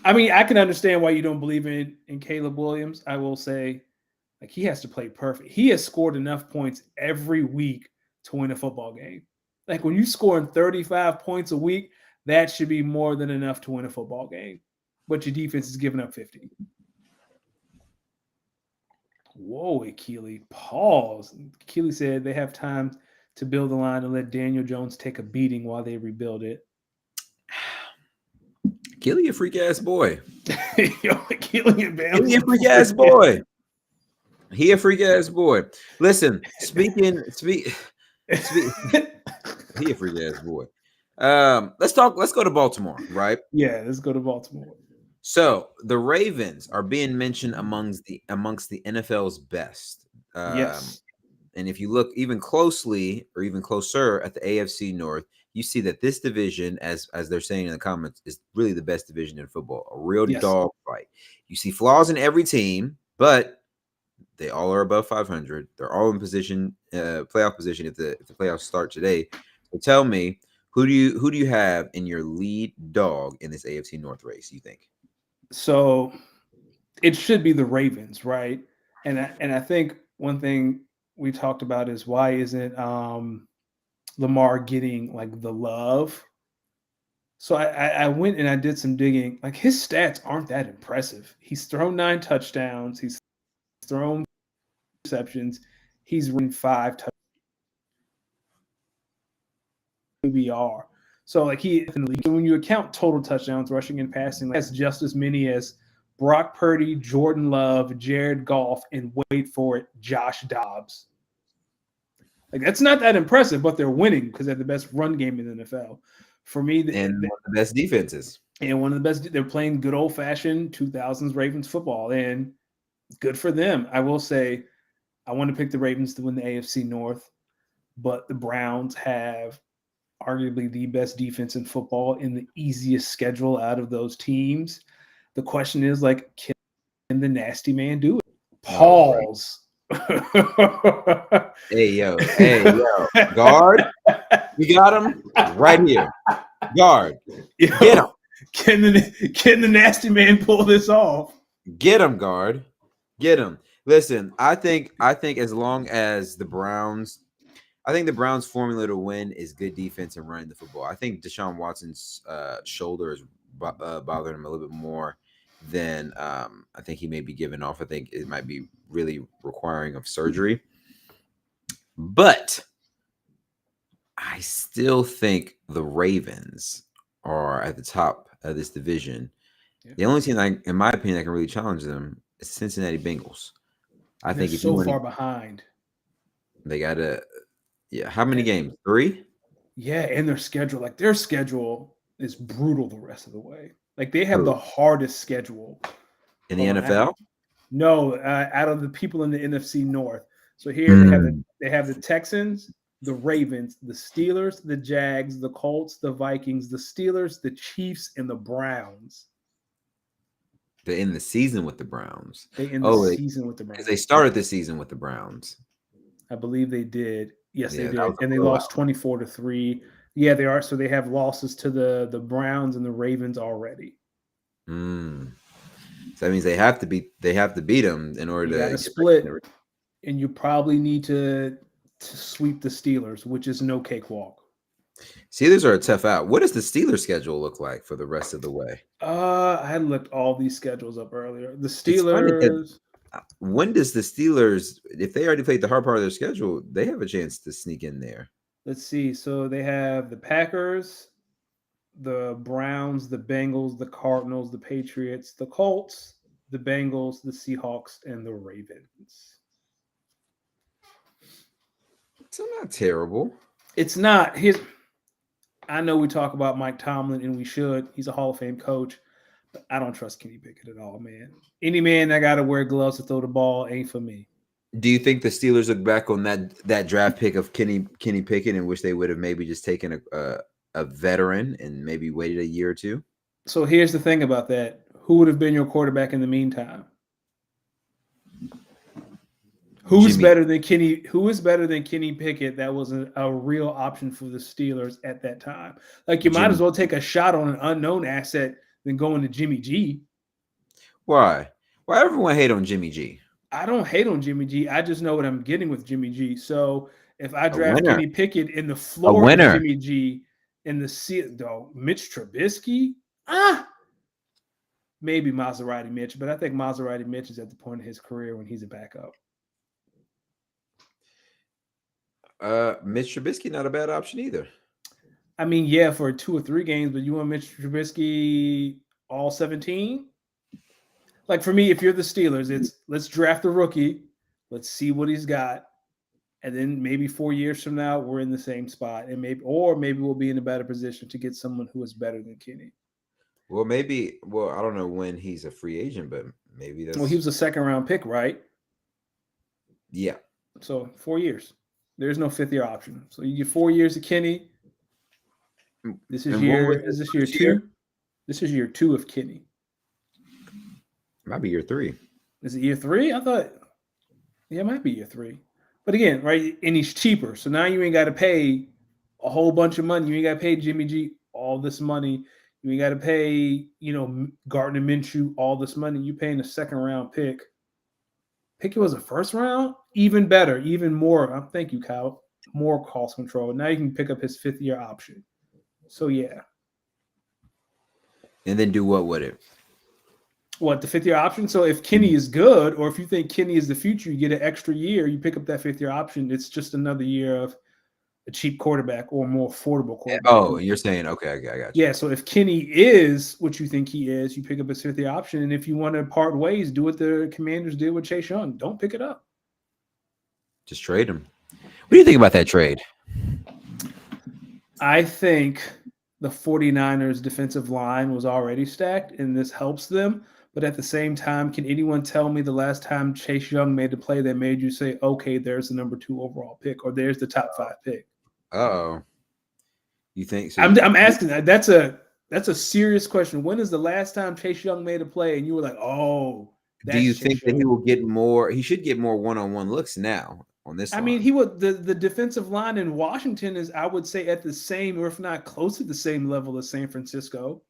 I mean, I can understand why you don't believe in Caleb Williams. I will say, like, he has to play perfect. He has scored enough points every week to win a football game. Like, when you scoring 35 points a week, that should be more than enough to win a football game. But your defense is giving up 50. Whoa, Keely, pause. Keely said they have time to build the line and let Daniel Jones take a beating while they rebuild it. Keely a freak ass boy. Keely a freak ass boy. He a freak ass boy. Listen, he a freak ass boy. Let's go to Baltimore, right? Yeah, let's go to Baltimore. So the Ravens are being mentioned amongst the NFL's best. Yes. And if you look even closely or even closer at the AFC North, you see that this division, as they're saying in the comments, is really the best division in football. A real dog fight. You see flaws in every team, but they all are above 500. They're all in position, playoff position if the playoffs start today. So tell me, who do you have in your lead dog in this AFC North race, you think? So it should be the Ravens, right? And I think one thing we talked about is why isn't Lamar getting like the love? So I went and I did some digging. Like his stats aren't that impressive. He's thrown 9 touchdowns. He's thrown receptions. He's run 5 touchdowns. QBR. So like when you account total touchdowns, rushing and passing, that's just as many as Brock Purdy, Jordan Love, Jared Goff, and wait for it, Josh Dobbs. Like that's not that impressive, but they're winning because they're the best run game in the NFL. For me, and one of the best defenses. And one of the best. They're playing good old-fashioned 2000s Ravens football, and good for them. I will say, I want to pick the Ravens to win the AFC North, but the Browns have arguably the best defense in football in the easiest schedule out of those teams. The question is, like, can the nasty man do it? Pause. Hey, yo. Guard. We got him right here. Guard. Get him. Can the nasty man pull this off? Get him, guard. Get him. Listen, I think as long as the Browns, I think the Browns' formula to win is good defense and running the football. I think Deshaun Watson's shoulder is bothering him a little bit more than I think he may be giving off. I think it might be really requiring of surgery. But I still think the Ravens are at the top of this division. Yeah. The only team, in my opinion, that can really challenge them is Cincinnati Bengals. I They're think if so you far want, behind. they got to. Yeah, how many games? 3. Yeah, and their schedule is brutal the rest of the way. Like they have Who? the hardest schedule. In the Hold on, NFL. No, out of the people in the NFC North. So here Mm. they have the Texans, the Ravens, the Steelers, the Jags, the Colts, the Vikings, the Steelers, the Chiefs, and the Browns. They're in the season with the Browns. They end the Oh, season with the because Browns. they started the season with the Browns. I believe they did. Yes, Yeah, they that did. was a And they blowout. lost 24-3. Yeah, they are. So they have losses to the Browns and the Ravens already. Mm. So that means they have to beat them in order You to got to get split, back in and you probably need to sweep the Steelers, which is no cakewalk. Steelers are a tough out. What does the Steelers schedule look like for the rest of the way? I had looked all these schedules up earlier. The It's funny 'cause Steelers. when does the Steelers, if they already played the hard part of their schedule, they have a chance to sneak in there? Let's see. So they have the Packers, the Browns, the Bengals, the Cardinals, the Patriots, the Colts, the Bengals, the Seahawks, and the Ravens. So not terrible. It's not his. I know we talk about Mike Tomlin, and we should. He's a Hall of Fame coach, but I don't trust Kenny Pickett at all, man. Any man that got to wear gloves to throw the ball ain't for me. Do you think the Steelers look back on that draft pick of Kenny Pickett and wish they would have maybe just taken a veteran and maybe waited a year or two? So here's the thing about that. Who would have been your quarterback in the meantime? Who's Jimmy. better than Kenny? Who is better than Kenny Pickett? That was a real option for the Steelers at that time. Like you might Jimmy. as well take a shot on an unknown asset than going to Jimmy G. Why? Why everyone hate on Jimmy G? I don't hate on Jimmy G. I just know what I'm getting with Jimmy G. So if I draft winner. Kenny Pickett in the floor of winner. Jimmy G in the though Mitch Trubisky, maybe Maserati Mitch, but I think Maserati Mitch is at the point of his career when he's a backup. Mitch Trubisky, not a bad option either. I mean, yeah, for 2 or 3 games, but you want Mitch Trubisky all 17? Like for me, if you're the Steelers, it's let's draft a rookie, let's see what he's got, and then maybe 4 years from now we're in the same spot, and maybe we'll be in a better position to get someone who is better than Kenny. Well, maybe. Well, I don't know when he's a free agent, but maybe that's. Well, he was a 2nd-round pick, right? Yeah. So 4 years. There's no 5th-year option. So you get 4 years of Kenny. This is Is this year 2? This is year 2 of Kenny. Might be year 3. Is it year 3? I thought, yeah, it might be year 3. But again, right, and he's cheaper. So now you ain't got to pay a whole bunch of money. You ain't got to pay Jimmy G all this money. You ain't got to pay, Gardner Minshew all this money. You're paying a 2nd-round pick. Pickett was a 1st round? Even better, even more. Thank you, Kyle. More cost control. Now you can pick up his 5th-year option. So, yeah. And then do what with it? What, the 5th-year option? So if Kenny is good, or if you think Kenny is the future, you get an extra year, you pick up that 5th-year option. It's just another year of a cheap quarterback or more affordable quarterback. Oh, you're saying, okay, I got you. Yeah, so if Kenny is what you think he is, you pick up his 5th-year option. And if you want to part ways, do what the Commanders did with Chase Young. Don't pick it up. Just trade him. What do you think about that trade? I think the 49ers defensive line was already stacked, and this helps them. But at the same time, can anyone tell me the last time Chase Young made a play that made you say, okay, there's the number 2 overall pick, or there's the top 5 pick? Uh-oh. You think so? I'm asking that. That's a serious question. When is the last time Chase Young made a play and you were like, oh, do you Chase think that Young? he will get more? He should get more one-on-one looks now on this line. I mean, he would the defensive line in Washington is, I would say, at the same, or if not close to the same level as San Francisco.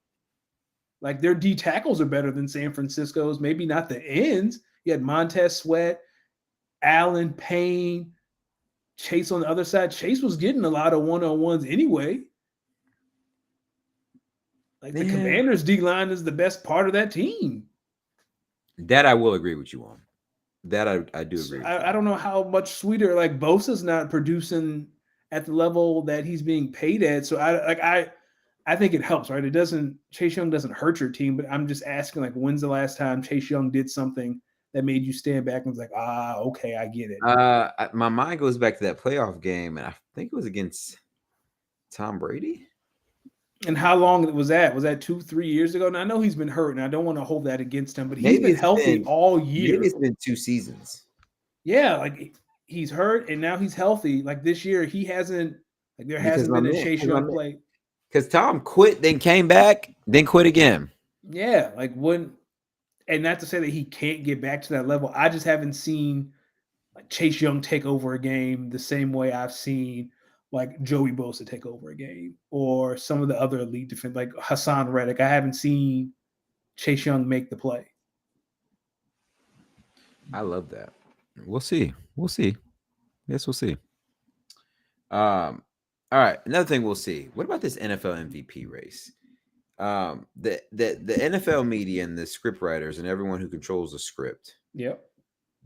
Like their D tackles are better than San Francisco's. Maybe not the ends. You had Montez Sweat, Allen Payne, Chase on the other side. Chase was getting a lot of one-on-ones anyway. Like the Commanders' D line is the best part of that team. That I will agree with you on. That I do agree. I don't know how much sweeter. Like Bosa's not producing at the level that he's being paid at. So I think it helps, right? It doesn't. Chase Young doesn't hurt your team, but I'm just asking, like, when's the last time Chase Young did something that made you stand back and was like, okay, I get it. My mind goes back to that playoff game, and I think it was against Tom Brady. And how long was that? Was that 2-3 years ago? And I know he's been hurt, and I don't want to hold that against him, but he's been healthy all year. Maybe it's been 2 seasons. Yeah, like he's hurt, and now he's healthy. Like this year, he hasn't. Like there hasn't been a Chase Young play. Because Tom quit, then came back, then quit again. Yeah, like when, and not to say that he can't get back to that level. I just haven't seen like Chase Young take over a game the same way I've seen like Joey Bosa take over a game, or some of the other elite defense, like Hassan Reddick. I haven't seen Chase Young make the play. I love that. We'll see. Yes, we'll see. All right. Another thing we'll see. What about this NFL MVP race? The NFL media and the script writers and everyone who controls the script. Yep.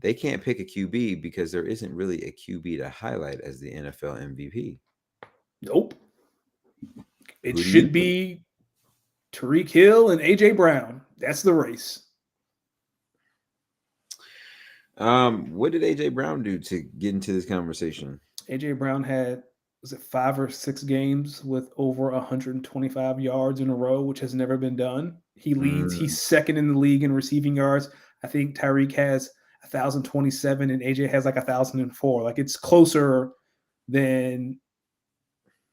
They can't pick a QB because there isn't really a QB to highlight as the NFL MVP. Nope. It should be Tyreek Hill and AJ Brown. That's the race. What did AJ Brown do to get into this conversation? AJ Brown had, was it 5 or 6 games with over 125 yards in a row, which has never been done. He leads. He's second in the league in receiving yards. I think Tyreek has 1,027 and AJ has like 1,004. Like it's closer than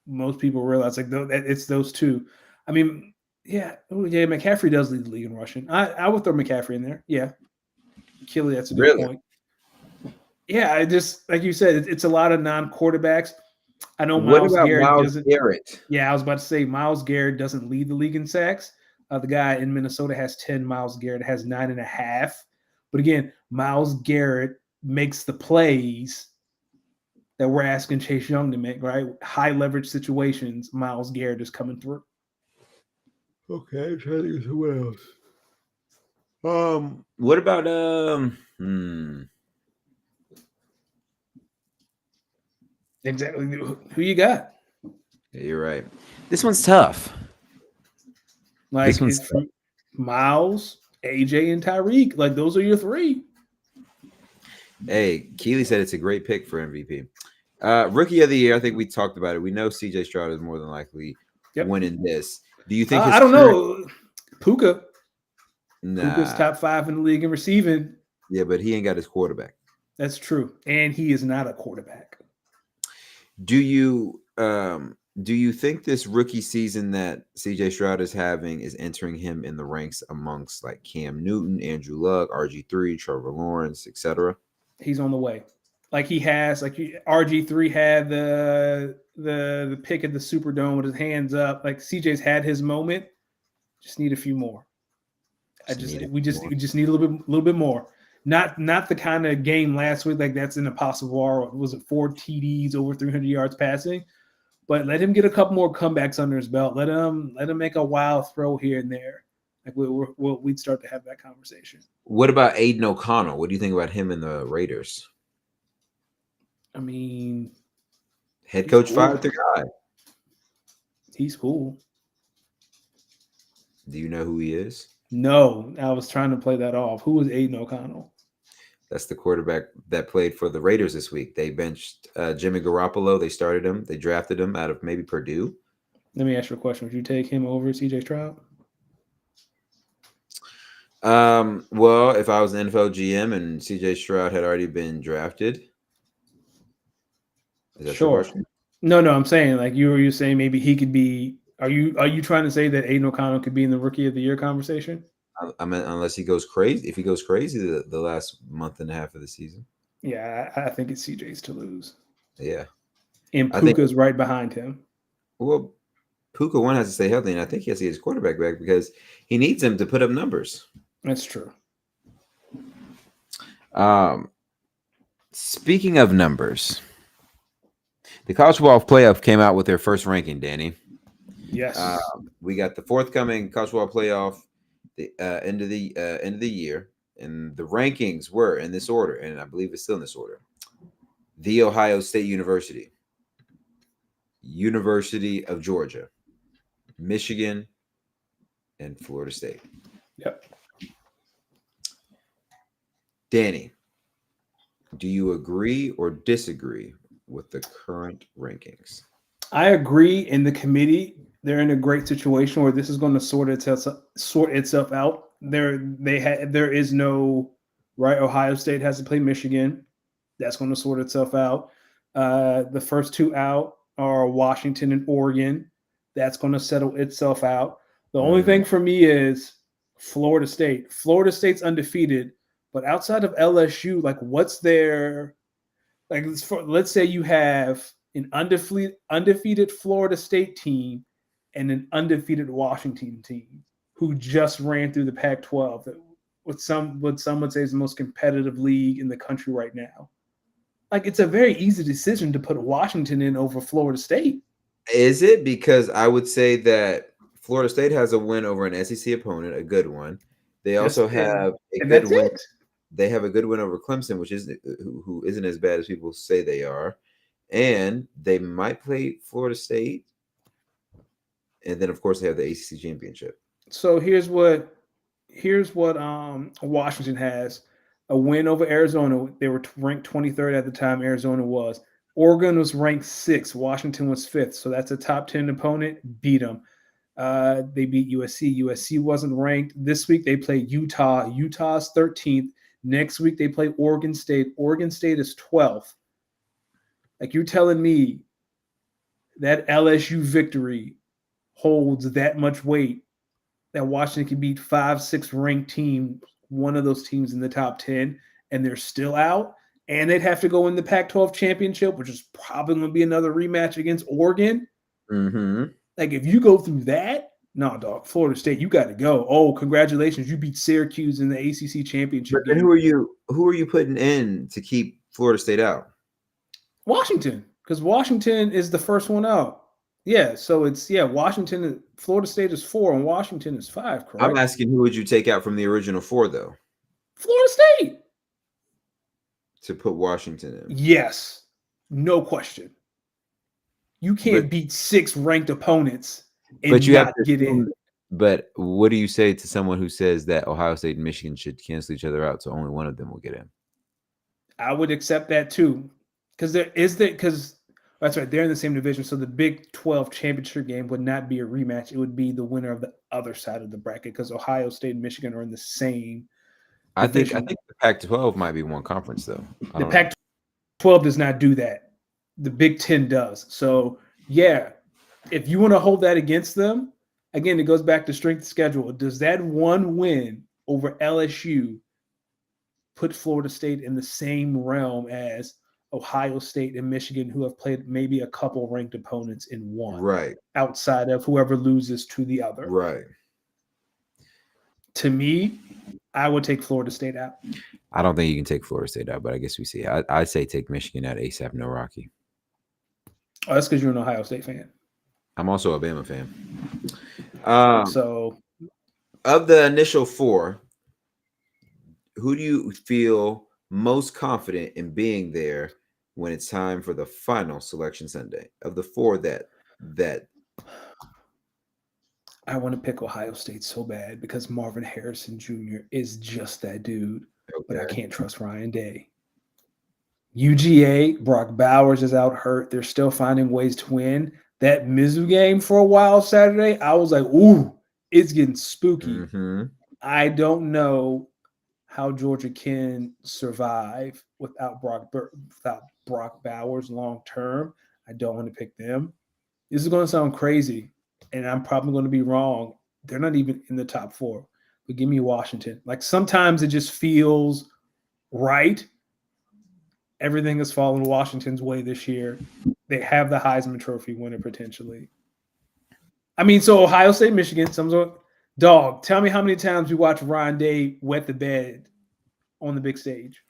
most people realize. Like it's those two. I mean, yeah, McCaffrey does lead the league in rushing. I would throw McCaffrey in there. Yeah. Kelly, that's a good point. Yeah, I just, like you said, it's a lot of non-quarterbacks. I know Myles Garrett. Yeah, I was about to say Myles Garrett doesn't lead the league in sacks. The guy in Minnesota has 10. Myles Garrett has 9.5. But again, Myles Garrett makes the plays that we're asking Chase Young to make, right? High leverage situations, Myles Garrett is coming through. Okay, I'm trying to think of who else. What about Exactly. Who you got? Yeah, you're right. This one's tough. Like this one's tough. Myles, AJ, and Tyreek. Like those are your 3. Hey, Keely said it's a great pick for MVP. Rookie of the year, I think we talked about it. We know CJ Stroud is more than likely winning this. Do you think I don't know. Puka. Puka's top 5 in the league in receiving. Yeah, but he ain't got his quarterback. That's true. And he is not a quarterback. Do you think this rookie season that CJ Stroud is having is entering him in the ranks amongst like Cam Newton, Andrew Luck, RG3, Trevor Lawrence, etc.? He's on the way. Like he has, like RG3 had the pick at the Superdome with his hands up. Like CJ's had his moment. Just need a few more. We just need a little bit more. Not the kind of game last week like that's an impossible. Or was it 4 TDs over 300 yards passing? But let him get a couple more comebacks under his belt. Let him make a wild throw here and there. Like we'd start to have that conversation. What about Aiden O'Connell? What do you think about him and the Raiders? I mean, head coach fired the guy. He's cool. Do you know who he is? No, I was trying to play that off. Who was Aiden O'Connell? That's the quarterback that played for the Raiders this week. They benched Jimmy Garoppolo. They started him. They drafted him out of maybe Purdue. Let me ask you a question. Would you take him over CJ Stroud? Well, if I was an NFL GM and CJ Stroud had already been drafted. Is that sure. No, I'm saying like you saying maybe he could be. Are you trying to say that Aiden O'Connell could be in the Rookie of the Year conversation? I mean, unless he goes crazy. If he goes crazy the last month and a half of the season. Yeah, I think it's CJ's to lose. Yeah. And Puka's right behind him. Well, Puka one has to stay healthy, and I think he has to get his quarterback back because he needs him to put up numbers. That's true. Speaking of numbers, the college football playoff came out with their first ranking, Danny. Yes. We got the forthcoming college football playoff, the end of the year, and the rankings were in this order, and I believe it's still in this order: The Ohio State University, University of Georgia, Michigan, and Florida State. Yep. Danny, do you agree or disagree with the current rankings? I agree. In the committee, they're in a great situation where this is going to sort itself out. There is no right. Ohio State has to play Michigan. That's going to sort itself out. The first two out are Washington and Oregon. That's going to settle itself out. The only thing for me is Florida State. Florida State's undefeated, but outside of LSU, like what's their like? Let's say you have an undefeated Florida State team and an undefeated Washington team who just ran through the Pac-12. What some would say is the most competitive league in the country right now. Like it's a very easy decision to put Washington in over Florida State. Is it? Because I would say that Florida State has a win over an SEC opponent, a good one. They also have a good win. It. They have a good win over Clemson, which isn't who isn't as bad as people say they are, and they might play Florida State, and then of course they have the ACC championship. So here's what Washington has: a win over Arizona. They were ranked 23rd at the time. Arizona was. Oregon was ranked 6th. Washington was 5th. So that's a top 10 opponent. Beat them. They beat USC. USC wasn't ranked. This week they play Utah. Utah's 13th. Next week they play Oregon State. Oregon State is 12th. Like you're telling me that LSU victory holds that much weight that Washington can beat 5-6 ranked teams, one of those teams in the top 10, and they're still out. And they'd have to go in the Pac-12 championship, which is probably going to be another rematch against Oregon. Mm-hmm. Like if you go through that, no, dog, Florida State, you got to go. Oh, congratulations, you beat Syracuse in the ACC championship. But then who are you putting in to keep Florida State out? Washington, because Washington is the first one out. Yeah, so it's Washington. Florida State is 4 and Washington is 5. Correct. I'm asking who would you take out from the original 4 though? Florida State. To put Washington in. Yes, no question. You can't beat 6 ranked opponents and but you not have to get in. But what do you say to someone who says that Ohio State and Michigan should cancel each other out, so only one of them will get in? I would accept that too, because that's right. They're in the same division, so the Big 12 championship game would not be a rematch. It would be the winner of the other side of the bracket, because Ohio State and Michigan are in the same. I think the Pac-12 might be one conference though. The Pac-12 does not do that. The Big 10 does. So yeah, if you want to hold that against them, again, it goes back to strength of schedule. Does that one win over LSU put Florida State in the same realm as Ohio State and Michigan, who have played maybe a couple ranked opponents in one, right? Outside of whoever loses to the other, right? To me, I would take Florida State out. I don't think you can take Florida State out, but I guess we see. I say take Michigan out ASAP, no Rocky. Oh, that's because you're an Ohio State fan. I'm also a Bama fan. So, of the initial 4, who do you feel most confident in being there when it's time for the final selection Sunday? Of the 4 that I want to pick Ohio State so bad because Marvin Harrison Jr. is just that dude, but I can't trust Ryan Day. UGA, Brock Bowers is out hurt. They're still finding ways to win. That Mizzou game for a while Saturday, I was like, ooh, it's getting spooky. Mm-hmm. I don't know how Georgia can survive without Brock Bowers long term. I don't want to pick them. This is going to sound crazy, and I'm probably going to be wrong. They're not even in the top 4. But give me Washington. Like sometimes it just feels right. Everything has fallen Washington's way this year. They have the Heisman Trophy winner potentially. I mean, so Ohio State, Michigan, dog. Tell me how many times you watch Ryan Day wet the bed on the big stage.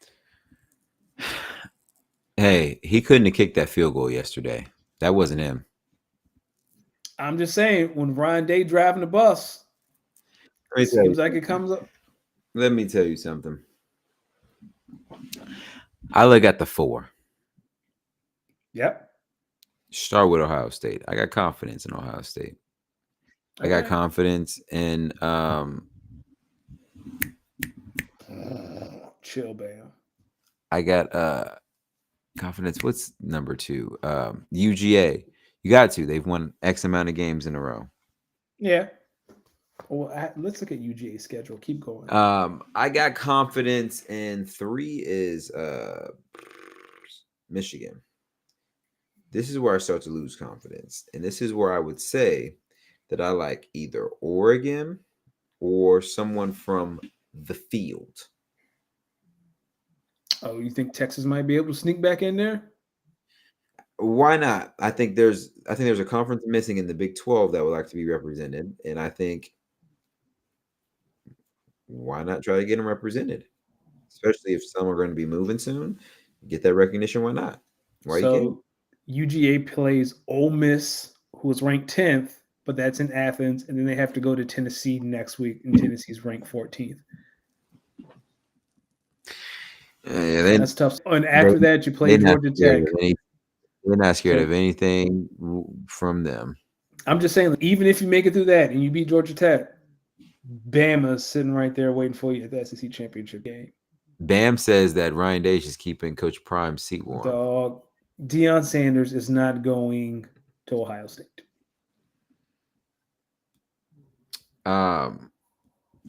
Hey, he couldn't have kicked that field goal yesterday. That wasn't him. I'm just saying, when Ryan Day driving the bus, it seems like it comes up. Let me tell you something. I look at the 4. Yep. Start with Ohio State. I got confidence in Ohio State. I got confidence in chill, Bam. I got confidence. What's number 2? UGA. You got to. They've won X amount of games in a row. Yeah. Well, let's look at UGA's schedule. Keep going. I got confidence in 3 is Michigan. This is where I start to lose confidence. And this is where I would say that I like either Oregon or someone from the field. Oh, you think Texas might be able to sneak back in there? Why not? I think there's a conference missing in the Big 12 that would like to be represented. And I think why not try to get them represented? Especially if some are going to be moving soon. Get that recognition. Why not? UGA plays Ole Miss, who is ranked 10th, but that's in Athens, and then they have to go to Tennessee next week, and Tennessee's ranked 14th. That's tough. And after that, you play Georgia Tech. We're not scared of anything from them. I'm just saying, even if you make it through that and you beat Georgia Tech, Bama's sitting right there waiting for you at the SEC championship game. Bam says that Ryan Day is keeping Coach Prime's seat warm. Dog, Deion Sanders is not going to Ohio State. All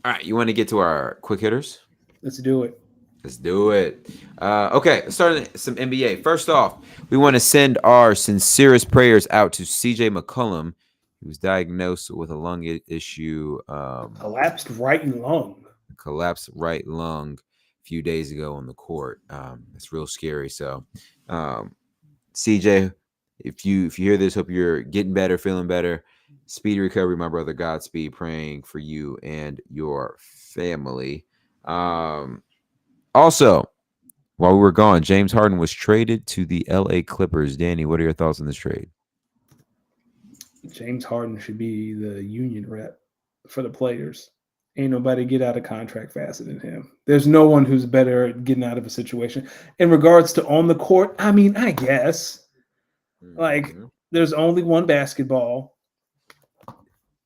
right, you want to get to our quick hitters? Let's do it. Let's do it. Okay, let's start some NBA. First off, we want to send our sincerest prayers out to CJ McCollum, who was diagnosed with a lung issue. Collapsed right lung. Collapsed right lung a few days ago on the court. It's real scary. So, CJ, if you hear this, hope you're getting better, feeling better. Speedy recovery, my brother. Godspeed. Praying for you and your family. Also, while we were gone, James Harden was traded to the LA Clippers. Danny, what are your thoughts on this trade? James Harden should be the union rep for the players. Ain't nobody get out of contract faster than him. There's no one who's better at getting out of a situation. In regards to on the court, I mean, I guess. Like, there's only one basketball.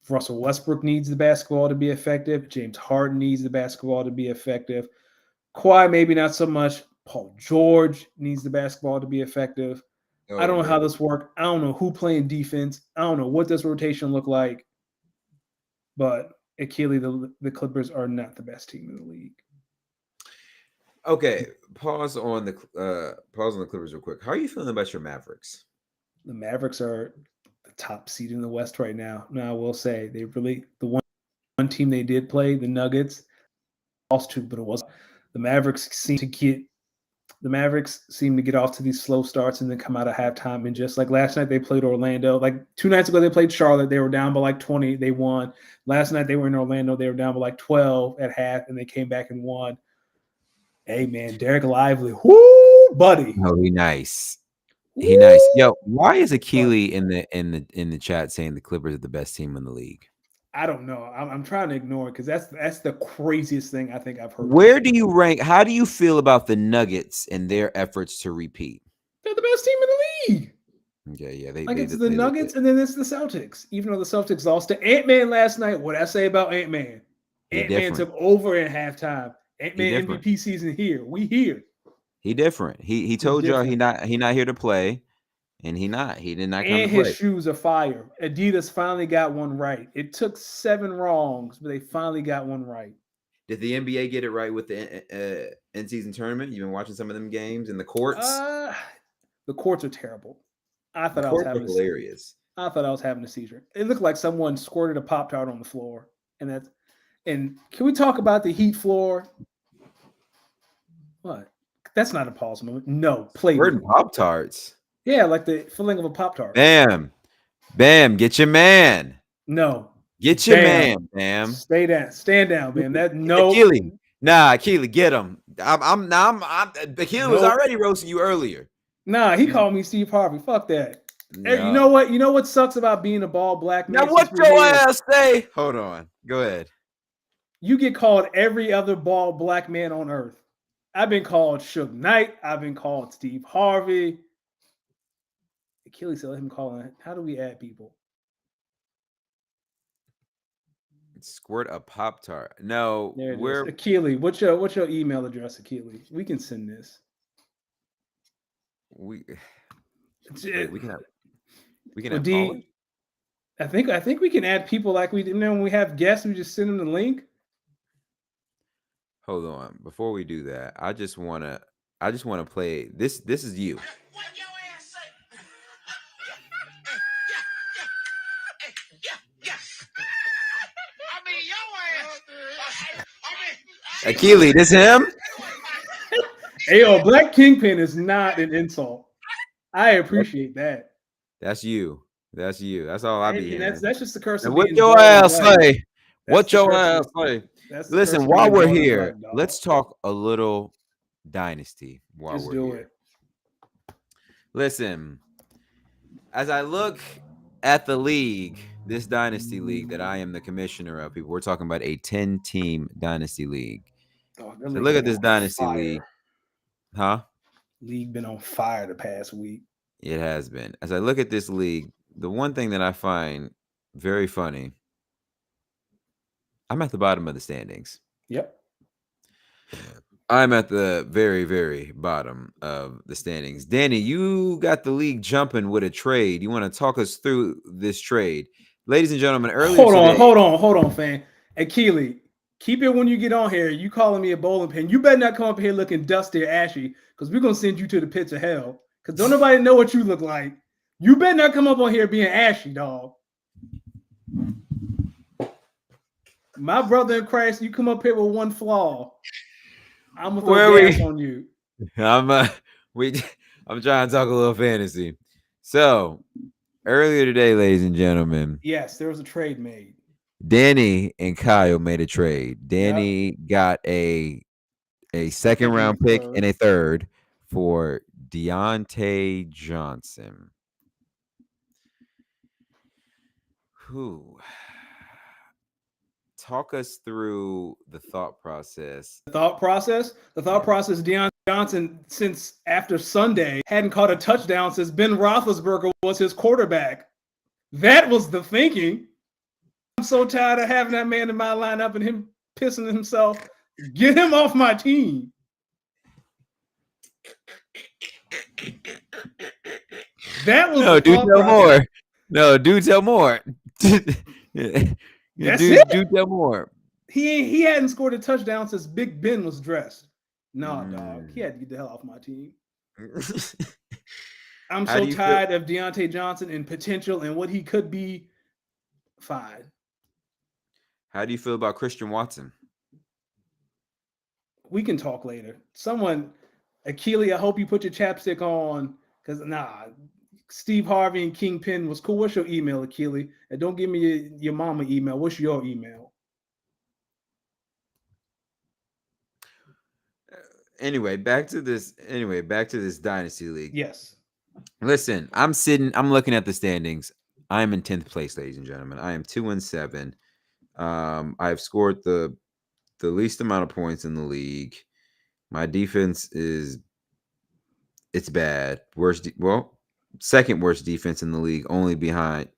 Russell Westbrook needs the basketball to be effective. James Harden needs the basketball to be effective. Kawhi, maybe not so much. Paul George needs the basketball to be effective. I don't know how this works. I don't know who playing defense. I don't know what this rotation look like. But Achilles, the Clippers are not the best team in the league. Okay, pause on the Clippers real quick. How are you feeling about your Mavericks? The Mavericks are the top seed in the West right now. Now I will say they really the one team they did play, the Nuggets, lost to, but it was the Mavericks seem to get off to these slow starts and then come out of halftime. And just like last night, they played Orlando. Like 2 nights ago, they played Charlotte. They were down by like 20. They won. Last night, they were in Orlando. They were down by like 12 at half, and they came back and won. Hey, man, Derek Lively. Whoo, buddy. Oh, he nice. He nice. Yo, why is Achilles in the chat saying the Clippers are the best team in the league? I don't know. I'm trying to ignore it because that's the craziest thing I think I've heard. Where do you rank? How do you feel about the Nuggets and their efforts to repeat? They're the best team in the league. Yeah. It's the Nuggets and then it's the Celtics. Even though the Celtics lost to Ant-Man last night, what I say about Ant-Man? Ant-Man took over at halftime. Ant-Man MVP season here. We here. He different. He told y'all he not here to play. And he did not come to play. And his shoes are fire. Adidas finally got one right. It took 7 wrongs, but they finally got one right. Did the NBA get it right with the in-season tournament? You've been watching some of them games in the courts? The courts are terrible. I thought hilarious. I thought I was having a seizure. It looked like someone squirted a Pop-Tart on the floor. And can we talk about the Heat floor? What? That's not a pause moment. No, play. Squirting Pop-Tarts. Yeah, like the filling of a Pop-Tart. Bam, get your man. No. Get your Bam. man, Bam. Stand down, man. That Get no. Keely. Nah, Keely, get him. I'm Keely was Nope. already roasting you earlier. Nah, he called me Steve Harvey. Fuck that. Hey, you No. know what? You know what sucks about being a bald black Now man? what Since we're your here? ass say? Hold on. Go ahead. You get called every other bald black man on earth. I've been called Suge Knight. I've been called Steve Harvey. Achilles said, let him call in. How do we add people? Squirt a Pop-Tart. No, There it is. we're Achilles, what's your email address, Achilles? We can send this. we Wait, we can have well, callers? I think we can add people like we did. When we have guests, we just send them the link. Hold on. Before we do that, I just wanna play this. This is you. What your ass say? I mean, your ass. Achilles, this him? Hey, yo, Black Kingpin is not an insult. I appreciate that. That's you. That's you. That's all I be And hearing. that's just the curse of And what being your bald and ass white. say? That's What the your curse ass of- say? that's the curse Listen, of while being we're bald and here, white, dog. let's talk a little Dynasty while Just we're do here. it. Listen, as I look at the league, this Dynasty league that I am the commissioner of, people, we're talking about a 10-team Dynasty league. Oh, that So league look been at this on Dynasty fire. league. Huh? League been on fire the past week. It has been. As I look at this league, the one thing that I find very funny, I'm at the bottom of the standings. Yep. I'm at the very, very bottom of the standings. Danny, you got the league jumping with a trade. You want to talk us through this trade? Ladies and gentlemen, earlier today... Hold on, fan. Achilles, keep it when you get on here. You calling me a bowling pin. You better not come up here looking dusty or ashy, because we're going to send you to the pits of hell. Because don't nobody know what you look like. You better not come up on here being ashy, dog. My brother in Christ, you come up here with one flaw, I'm gonna throw gas on you. I'm trying to talk a little fantasy. So earlier today, ladies and gentlemen, yes, there was a trade made. Danny and Kyle made a trade. Danny got a second round pick and a third for Deontay Johnson. Who? Talk us through the thought process. The thought process, Deontay Johnson, since after Sunday, hadn't caught a touchdown since Ben Roethlisberger was his quarterback. That was the thinking. I'm so tired of having that man in my lineup and him pissing himself. Get him off my team. That was no, do tell more. No, do tell more. Do tell more. He hadn't scored a touchdown since Big Ben was dressed. No, dog. He had to get the hell off my team. I'm so tired of Deontay Johnson and potential and what he could be. Fine. How do you feel about Christian Watson? We can talk later. Someone, Achilles, I hope you put your chapstick on, because Steve Harvey and Kingpin was cool. What's your email, Achilles? And don't give me your mama email. What's your email? Anyway, back to this Dynasty League. Yes. Listen, I'm looking at the standings. I'm in 10th place, ladies and gentlemen. I am 2-7. I've scored the least amount of points in the league. My defense it's bad. Second worst defense in the league,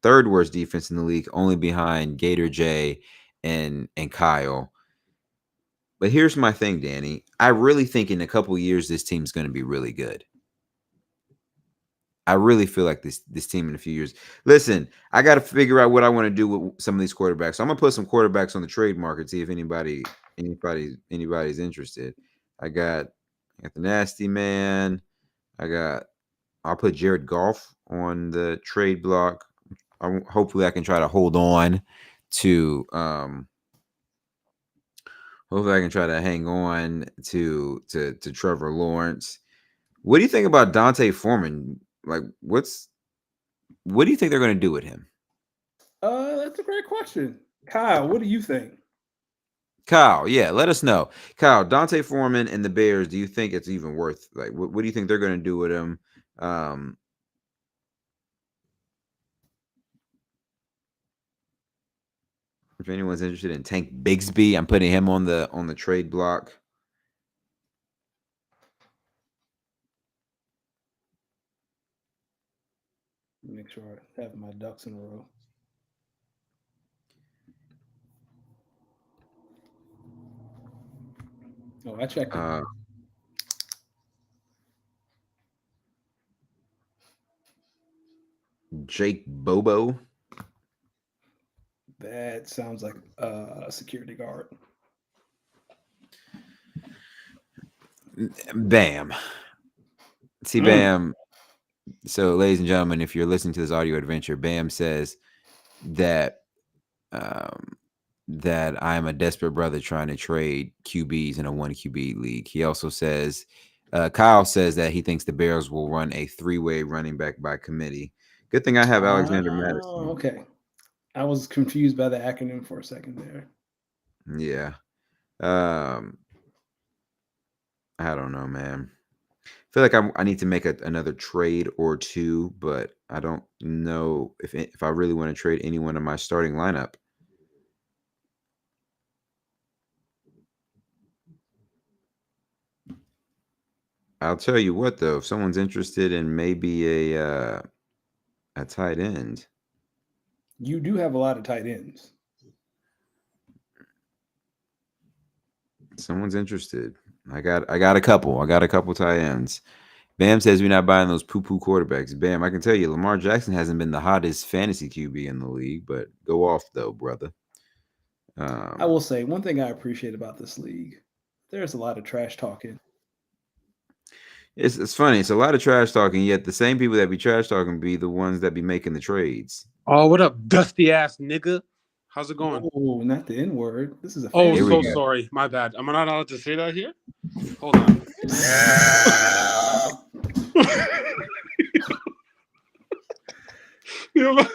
third worst defense in the league, only behind Gator J and Kyle. But here's my thing, Danny. I really think in a couple of years this team's going to be really good. I really feel like this team in a few years. Listen, I got to figure out what I want to do with some of these quarterbacks. So I'm gonna put some quarterbacks on the trade market, see if anybody's interested. I got the Nasty Man. I'll put Jared Goff on the trade block. Hopefully I can try to hold on to hopefully I can try to hang on to Trevor Lawrence. What do you think about Dante Foreman? Like, what do you think they're going to do with him? That's That's a great question. Kyle, what do you think? Kyle, yeah, let us know. Kyle, Dante Foreman and the Bears, do you think it's even worth, like, what do you think they're going to do with him? If anyone's interested in Tank Bigsby, I'm putting him on the trade block. Make sure I have my ducks in a row. Oh, I checked it. Jake Bobo. That sounds like a security guard. Bam. See, Bam. So, ladies and gentlemen, if you're listening to this audio adventure, Bam says that that I am a desperate brother trying to trade QBs in a 1 QB league. He also says, Kyle says that he thinks the Bears will run a 3-way running back by committee. Good thing I have Alexander Madison. Okay. I was confused by the acronym for a second there. Yeah. I don't know, man. I feel like I need to make another trade or two, but I don't know if I really want to trade anyone in my starting lineup. I'll tell you what, though, if someone's interested in maybe a tight end. You do have a lot of tight ends. Someone's interested. I got a couple. I got a couple tight ends. Bam says we're not buying those poo-poo quarterbacks. Bam, I can tell you, Lamar Jackson hasn't been the hottest fantasy QB in the league, but go off though, brother. I will say one thing I appreciate about this league. There's a lot of trash talking. It's funny. It's a lot of trash talking, yet the same people that be trash talking be the ones that be making the trades. Oh, what up, dusty ass nigga? How's it going? Oh, not the N word. This is a. Oh, Here we so go. sorry. My bad. Am I not allowed to say that here? Hold on.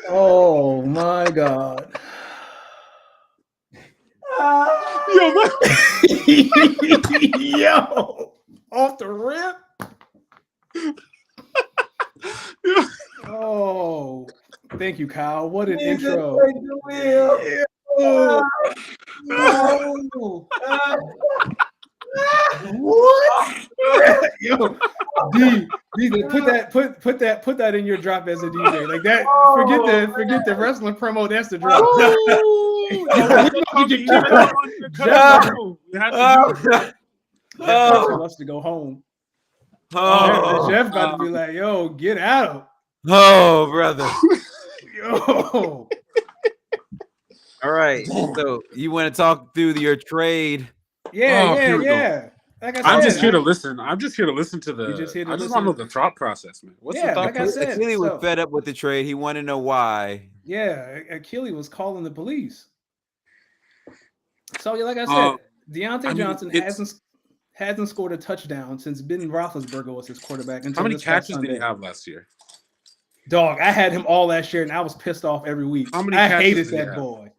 Oh my god. Yo, man. Yo, off the rip. Oh, thank you, Kyle. What an intro. What? Yo, D, put that in your drop as a DJ. Like that. Forget the wrestling promo. That's the drop. Tell us to go home. Oh, Jeff about to be like, yo, get out. oh, brother. Yo. All right. So you want to talk through your trade? Yeah, Oh, here we go. yeah. Like I said, I'm just here to listen. I'm just here to listen to the. You're just here to I just listen. want to know the thought process, man. What's Yeah, the thought like I process? said, Achille was so- fed up with the trade. He wanted to know why. Yeah, Achille was calling the police. So, like I said, Deontay Johnson hasn't scored a touchdown since Ben Roethlisberger was his quarterback. Until How many this past catches did he Sunday. have last year? Dog, I had him all last year, and I was pissed off every week. How many I catches hated did he that have? boy.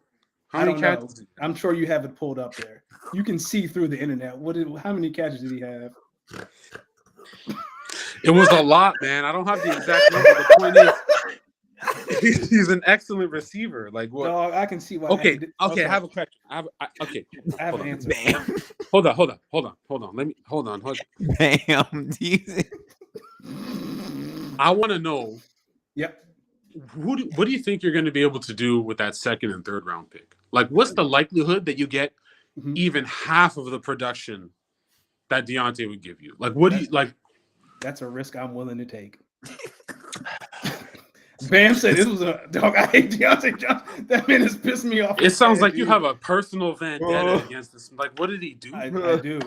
How I many don't know. catches? Did he have? I'm sure you have it pulled up there. You can see through the internet. How many catches did he have? It was a lot, man. I don't have the exact number. The point is, he's an excellent receiver. Like what? Dog, I can see why. Okay, I have a question. I have hold an on. answer. Bam. Hold on. Let me hold on. Bam. I want to know. Yep. What do you think you're going to be able to do with that second and third round pick? Like, what's the likelihood that you get even half of the production that Deontay would give you? Like, what do you like? That's a risk I'm willing to take. Bam said this was a dog. I hate Deontay Johnson. That man has pissed me off. It sounds like you have a personal vendetta against this. Like, what did he do? I do.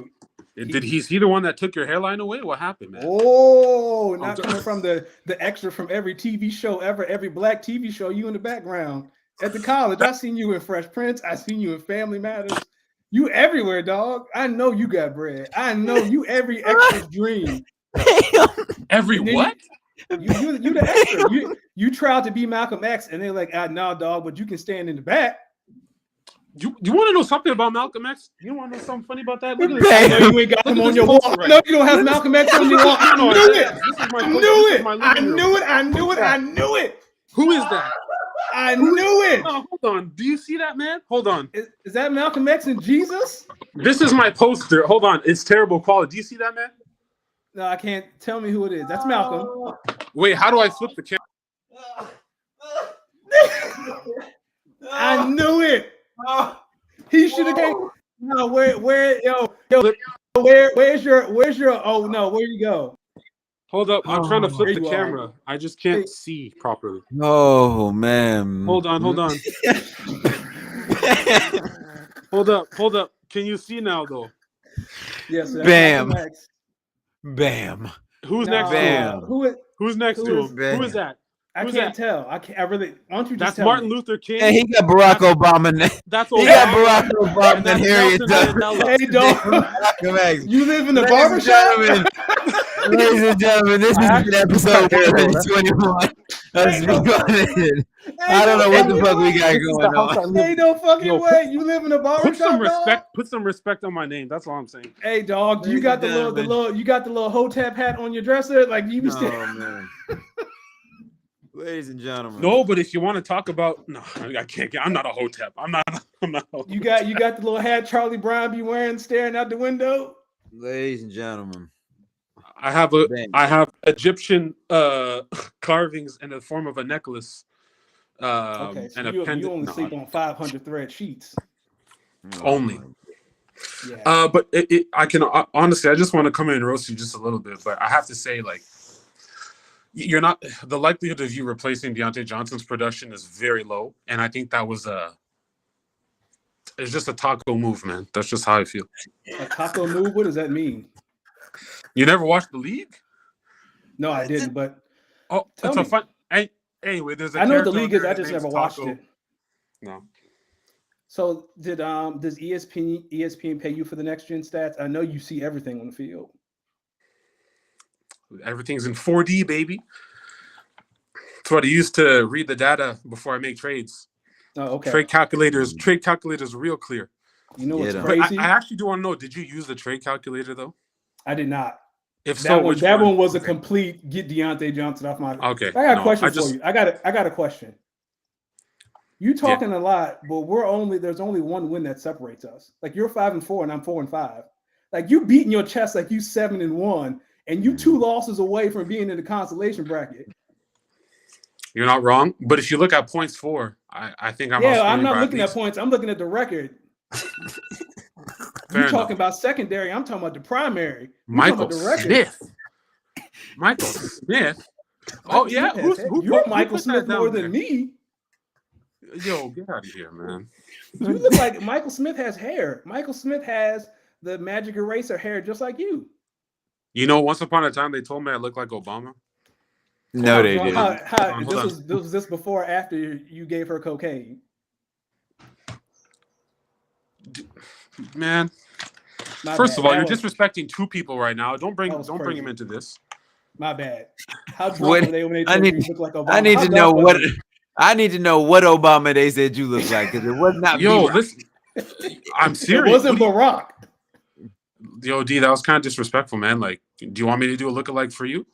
Is he the one that took your hairline away? What happened, man? Oh, not coming from the extra from every TV show ever, every black TV show. You in the background at the college. I seen you in Fresh Prince. I seen you in Family Matters. You everywhere, dog. I know you got bread. I know you every extra's dream. Every what? You the extra. You tried to be Malcolm X, and they're like, no, dog, but you can stand in the back. You want to know something about Malcolm X? You want to know something funny about that? Look at I this. know you ain't got him on your wall. I know you don't have Malcolm X on your wall. I No, knew it. this is my I post- knew this is it. my I living room. knew it. I knew it. I knew it. Who is that? I knew it. No, hold on. Do you see that, man? Hold on. Is that Malcolm X and Jesus? This is my poster. Hold on. It's terrible quality. Do you see that, man? No, I can't. Tell me who it is. That's Malcolm. Wait, how do I flip the camera? I knew it. He should have came. No, where's your? Oh no, where you go? Hold up. I'm trying to flip There the you are. camera. I just can't see properly. Oh man. Hold on. Hold on. Hold up. Can you see now, though? Yes, sir. Bam. Malcolm X. Bam. Who's No, next to him? Bam. Who's next who to is him? that? Who is that? I Who's can't that? tell. I can't. I really. Why don't you just That's tell Martin me? Luther King. Hey, he got Barack Obama. That's He got Obama. Barack Obama and that's Harriet Nelson Tubman. Mandela. Hey, dog. Malcolm X. You live in the Ladies and barbershop? gentlemen, ladies and gentlemen, this has been episode 121 of Speak on It. I don't know what the fuck we got going on. Ain't no fucking Yo, way. You live in a barbershop, Put some dog? respect. Put some respect on my name. That's all I'm saying. Hey, dog. You Ladies got and the little. You got the little hotep hat on your dresser. Like you be Oh standing. man. Ladies and gentlemen. No, but if you want to talk about, no, I can't. I'm not a hotep. I'm not. I'm not. A You got the little hat Charlie Brown be wearing, staring out the window. Ladies and gentlemen. I have Egyptian carvings in the form of a necklace. Okay, so and a you pendant. only No, sleep on 500 thread sheets. only. Yeah. But I can honestly, I just want to come in and roast you just a little bit. But I have to say, like, you're not. The likelihood of you replacing Deontay Johnson's production is very low, and I think that was it's just a taco move, man. That's just how I feel. A taco move? What does that mean? You never watched the league? No, I didn't. But Oh, Tell it's me. a fun. Anyway, there's a I know what the character league on is. there, I his just name's never watched Taco. it. No. So does ESPN pay you for the next gen stats? I know you see everything on the field. Everything's in 4D, baby. That's what I used to read the data before I make trades. Oh, okay. Trade calculators real clear. You know what's Yeah, But crazy? I actually do want to know, did you use the trade calculator though? I did not. If That so, one, which that one? one was a complete get Deontay Johnson off my. Okay. I got a no, question I for just- you. I got a question. You talking a lot, but there's only one win that separates us. Like you're 5-4 and I'm 4-5. Like you beating your chest like you 7-1, and you 2 losses away from being in the consolation bracket. You're not wrong. But if you look at points for, I think I'm Yeah, I'm outscoring not by looking at least- points. I'm looking at the record. Fair You talking enough. about secondary? I'm talking about the primary. You Michael talking about the record. Smith. Michael Smith. Oh Michael yeah, Smith has- who you're put Michael that Smith down more there? than me. Yo, get out of here, man. You look like Michael Smith has hair. Michael Smith has the magic eraser hair just like you. You know, once upon a time they told me I looked like Obama. No, they How- didn't. Hold on. was this before or after you gave her cocaine? Man, My first bad. of all, That you're was- disrespecting 2 people right now. Don't bring That was him crazy. into this. My bad. How drunk What- were they when they I told you need- you look like Obama? I need How to know drunk what were you? I need to know what Obama they said you look like because it was not Yo, me. listen. I'm It serious. wasn't Barack. Yo, D, that was kind of disrespectful, man. Like, do you want me to do a lookalike for you?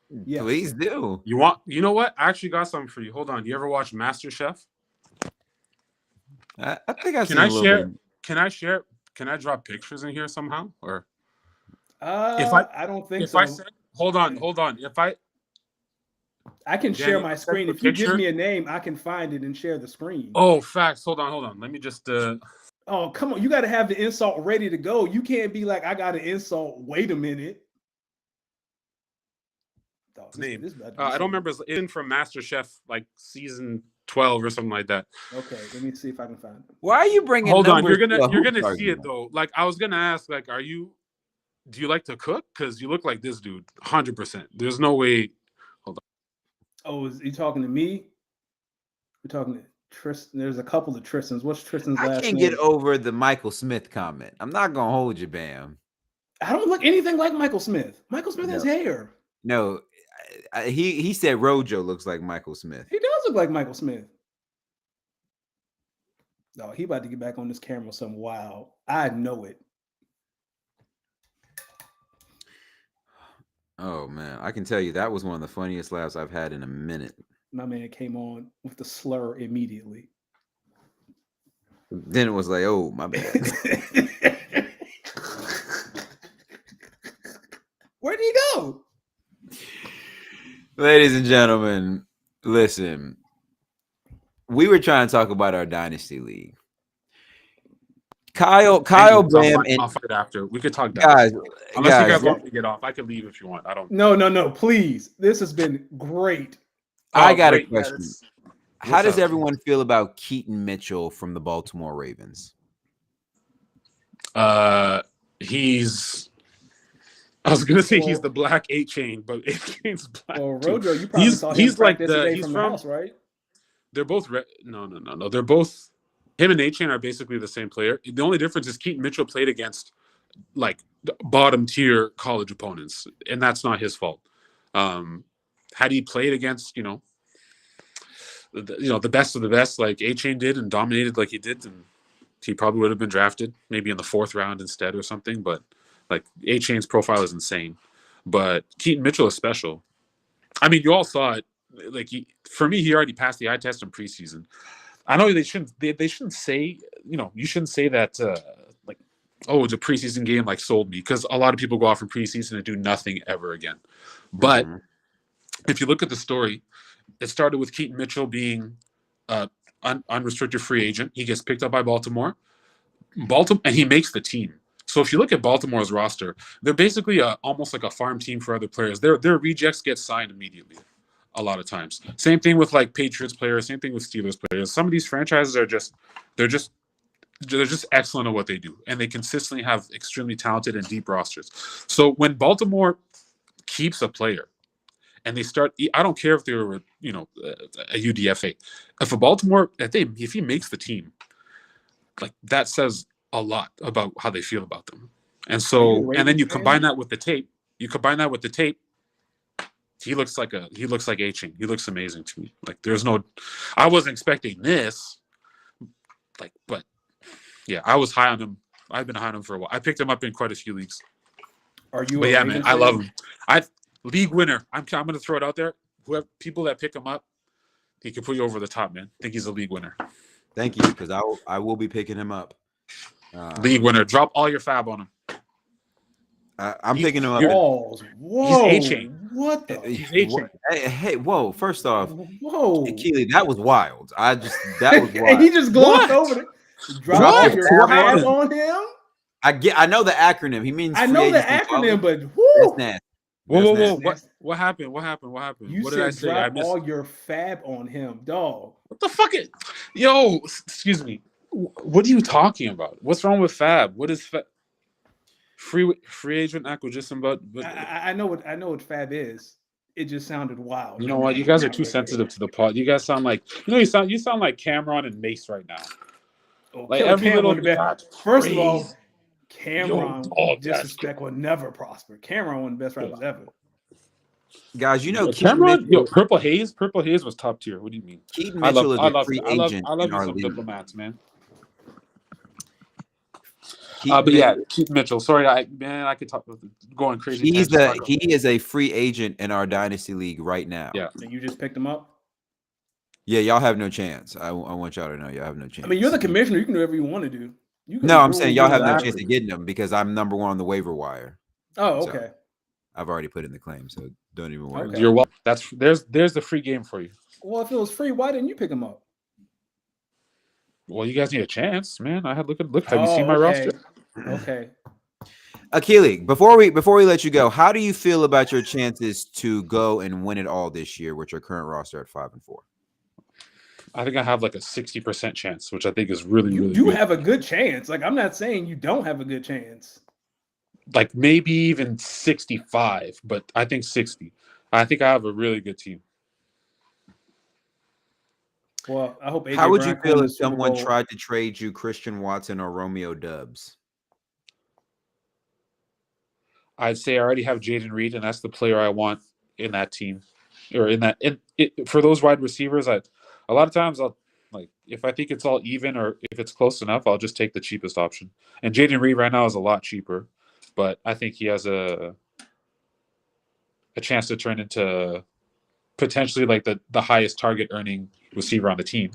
Yes. Please do. You know what? I actually got something for you. Hold on. You ever watch MasterChef? I think I've Can seen I a little share? bit. Can I drop pictures in here somehow? Or I don't think if so. I said, hold on. If I can share Daniel, my send screen. the If you give picture. me a name, I can find it and share the screen. oh, facts. Hold on. Let me just Oh, come on. You got to have the insult ready to go. You can't be like, I got an insult. Wait a minute. Dog, this- name. this about to be I don't something. remember. It's in from MasterChef, like season 12 or something like that. Okay, let me see if I can find it. Why are you bringing? Hold on, you're numbers to a gonna hoops see it argument? though. Like I was gonna ask, like, do you like to cook? Because you look like this dude, 100%. There's no way. Oh, is he talking to me? We're talking to Tristan. There's a couple of Tristans. What's Tristan's I last can't name? get over the Michael Smith comment. I'm not gonna hold you, Bam. I don't look anything like Michael Smith. Michael Smith has hair. No, He said Rojo looks like Michael Smith. He does look like Michael Smith. No, he about to get back on this camera with something wild. I know it. Oh man, I can tell you that was one of the funniest laughs I've had in a minute. My man came on with the slur immediately. Then it was like, oh my bad. Where'd he go? Ladies and gentlemen, listen. We were trying to talk about our dynasty league. Kyle Bam, and I'll fight after. We could talk guys, Unless you guys, guys want me to get off, I can leave if you want. I don't. No, please. This has been great. I Oh, got a great. question. Yes. How What's does up? everyone feel about Keaton Mitchell from the Baltimore Ravens? He's. I was gonna say he's the black 8-chain, but 8-chain's black. Well, too. Rojo, you probably saw him practice today from the house, right? They're both no. They're both him and 8-chain are basically the same player. The only difference is Keaton Mitchell played against like bottom tier college opponents, and that's not his fault. Had he played against the best of the best like 8-chain did and dominated like he did, then he probably would have been drafted maybe in the 4th round instead or something. But like 8-chain's profile is insane, but Keaton Mitchell is special. I mean, you all saw it. Like for me, he already passed the eye test in preseason. I know they shouldn't say, you shouldn't say that like, oh, it's a preseason game like sold me, because a lot of people go off from preseason and do nothing ever again. But if you look at the story, it started with Keaton Mitchell being unrestricted free agent. He gets picked up by Baltimore, and he makes the team. So if you look at Baltimore's roster, they're basically almost like a farm team for other players. Their rejects get signed immediately a lot of times. Same thing with like Patriots players, same thing with Steelers players. Some of these franchises are just excellent at what they do, and they consistently have extremely talented and deep rosters. So when Baltimore keeps a player and they start, I don't care if they were, a UDFA. If he makes the team, like that says a lot about how they feel about them. And so, and then you combine that with the tape. He looks like 8-chain. He looks amazing to me. Like I wasn't expecting this. Like, but yeah, I was high on him. I've been high on him for a while. I picked him up in quite a few leagues. Are you? But yeah, man, I love him. League winner. I'm going to throw it out there. Whoever people that pick him up, he can put you over the top, man. I think he's a league winner. Thank you, because I will be picking him up. League winner. Drop all your fab on him. I'm picking him up. Balls. Whoa. He's 8-chain. What the? He's 8-chain. Hey, whoa! First off, Whoa. Keely, that was wild. That was wild. And he just glossed over it. Drop your fab on him. I know the acronym. He means. I know the acronym, but that's whoo. nasty. Whoa! What happened? You what said did I say? I drop missed. all your fab on him, dog. What the fuck? Yo, excuse me. What are you talking about? What's wrong with fab? What is fab? Free agent acquisition, but I know what fab is. It just sounded wild. you know what? You guys are too sensitive to the pod. You guys sound like you sound like Cameron and Mace right now. Oh, Like every little First of all, Cameron dog, disrespect will never prosper. Cameron one of the best rappers ever. Guys, you know Cameron. Purple Haze was top tier. What do you mean? Keaton Mitchell is a free agent I love in our some league. diplomats, man. But yeah, Keaton Mitchell. Sorry, I could talk going crazy. He is a free agent in our dynasty league right now. Yeah. And you just picked him up? Yeah, y'all have no chance. I want y'all to know y'all have no chance. I mean, you're the commissioner. You can do whatever you want to do. No, I'm saying y'all have no chance of getting them because I'm number 1 on the waiver wire. Oh, okay. So I've already put in the claim, so don't even worry. Okay. You're welcome. There's the free game for you. Well, if it was free, why didn't you pick him up? Well, you guys need a chance, man. Have you seen my roster? Okay. Akili, before we let you go, how do you feel about your chances to go and win it all this year with your current roster at 5-4? I think I have like a 60% chance, which I think is really, You really do good. have a good chance. Like, I'm not saying you don't have a good chance. Like maybe even 65, but I think 60. I think I have a really good team. Well, I hope. How would you feel if someone tried to trade you Christian Watson or Romeo Dubs? I'd say I already have Jaden Reed, and that's the player I want in that team or in that for those wide receivers. A lot of times I'll like if I think it's all even or if it's close enough, I'll just take the cheapest option. And Jaden Reed right now is a lot cheaper, but I think he has a chance to turn into potentially like the highest target earning receiver on the team.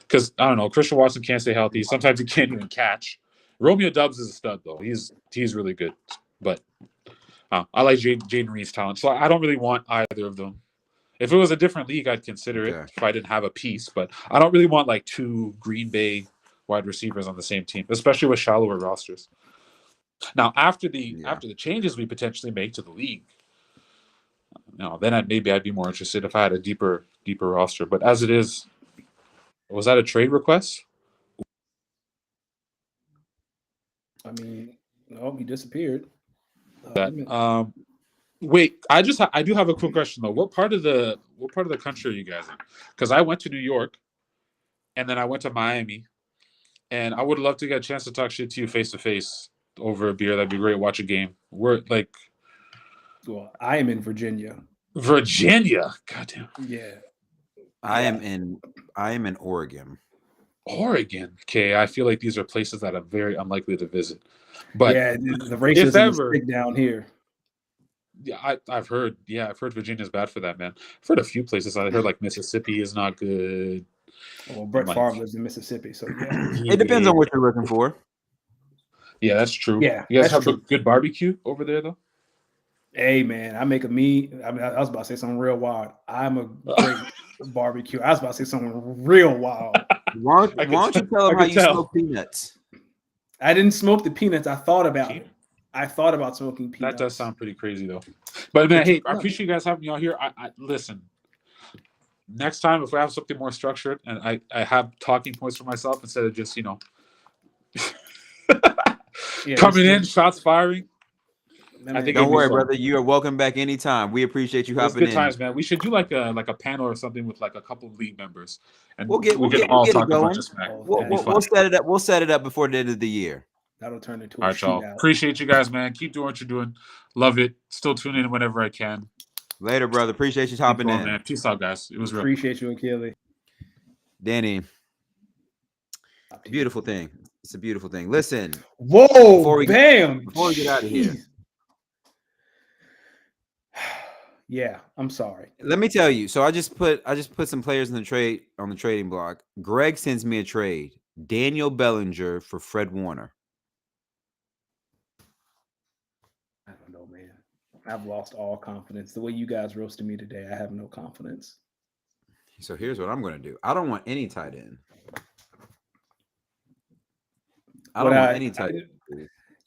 Because I don't know, Christian Watson can't stay healthy. Sometimes he can't even catch. Romeo Dubs is a stud though. He's really good, but I like Jaden Reed's talent. So I don't really want either of them. If it was a different league, I'd consider it if I didn't have a piece. But I don't really want like two Green Bay wide receivers on the same team, especially with shallower rosters. Now, after the changes we potentially make to the league, then I'd be more interested if I had a deeper roster. But as it is, was that a trade request? I mean, no, he disappeared. Wait, I do have a quick question though. What part of the country are you guys in? Because I went to New York, and then I went to Miami, and I would love to get a chance to talk shit to you face to face over a beer. That'd be great. Watch a game. We're like, well, I am in Virginia. Virginia, goddamn. Yeah, I am in Oregon. Oregon. Okay, I feel like these are places that I'm very unlikely to visit. But yeah, the racism is big down here. Yeah, I've heard. Yeah, I've heard Virginia's bad for that, man. I've heard a few places. I heard like Mississippi is not good. Well, Brett Favre lives in Mississippi, so yeah. It depends on what you're looking for. Yeah, that's true. Yeah, you guys have a good barbecue over there, though. Hey, man, I make a meat. I was about to say something real wild. I'm a great barbecue. I was about to say something real wild. Why don't you tell them how you smoke peanuts? I didn't smoke the peanuts. I thought about it. I thought about smoking peanuts. That does sound pretty crazy, though. But man, hey, I appreciate you guys having me out here. I listen. Next time, if we have something more structured and I have talking points for myself instead of just coming in, shots firing. I think don't worry, brother. You are welcome back anytime. We appreciate you hopping in. Good times, man. We should do like a panel or something with like a couple of league members, and we'll get talk it going. About smack. We'll set it up. We'll set it up before the end of the year. That'll turn into a shootout. Y'all. Appreciate you guys, man. Keep doing what you're doing. Love it. Still tune in whenever I can. Later, brother. Appreciate you hopping in. Man. Peace out, guys. It was real. Appreciate you, Achille. Danny. Beautiful thing. It's a beautiful thing. Listen. Whoa! Before we get out of here. Yeah, I'm sorry. Let me tell you. So I just put some players in the trade on the trading block. Greg sends me a trade. Daniel Bellinger for Fred Warner. I don't know, man. I've lost all confidence. The way you guys roasted me today, I have no confidence. So here's what I'm going to do. I don't want any tight end. I don't want any tight end.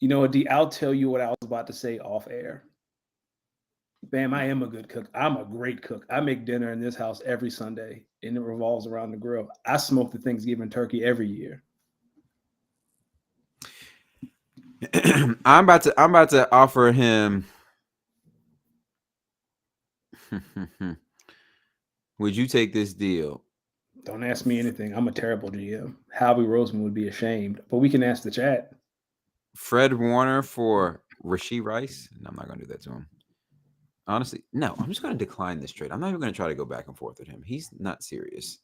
You know what, D? I'll tell you what I was about to say off air. Bam, I am a good cook. I'm a great cook. I make dinner in this house every Sunday, and it revolves around the grill. I smoke the Thanksgiving turkey every year. I'm about to offer him. Would you take this deal? Don't ask me anything. I'm a terrible GM. Howie Roseman would be ashamed, but we can ask the chat. Fred Warner for Rashee Rice? No, I'm not going to do that to him. Honestly, no, I'm just going to decline this trade. I'm not even going to try to go back and forth with him. He's not serious.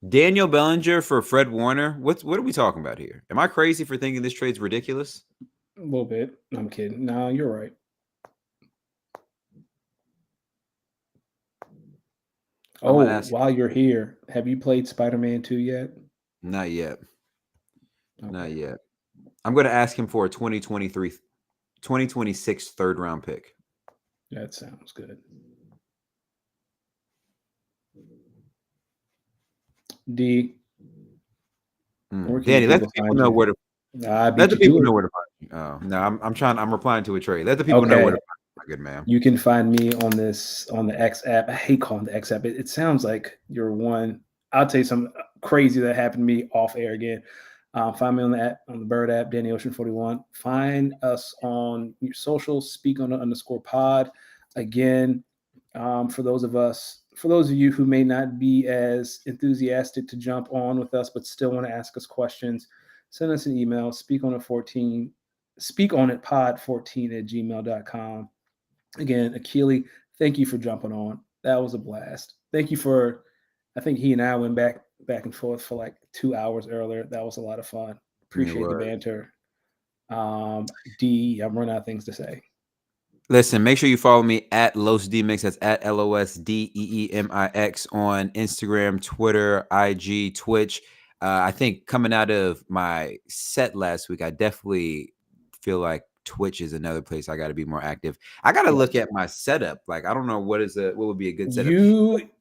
Daniel Bellinger for Fred Warner. What are we talking about here? Am I crazy for thinking this trade's ridiculous? A little bit. I'm kidding. No, you're right. While you're here, have you played Spider-Man 2 yet? Not yet. Okay. Not yet. I'm going to ask him for a 2026 third round pick. That sounds good. D. Danny, let the people know where to. Let the people know where to find you. Oh no, I'm replying to a trade. Let the people know where to find you, my good man. You can find me on the X app. I hate calling the X app. It sounds like you're one. I'll tell you something crazy that happened to me off air again. Find me on the Bird app, Danny Ocean 41. Find us on your socials, Speak on _pod. Again, for those of you who may not be as enthusiastic to jump on with us, but still want to ask us questions, send us an email, speakonitpod14@gmail.com. Again, Achille, thank you for jumping on. That was a blast. Thank you for. I think he and I went back and forth for like 2 hours earlier. That was a lot of fun. Appreciate the was. banter. D, I'm running out of things to say. Listen, make sure you follow me at Los Demix. That's at LOSDEEMIX on Instagram, Twitter, IG, Twitch. I think coming out of my set last week, I definitely feel like Twitch is another place I got to be more active. I got to look at my setup. Like, I don't know what would be a good setup.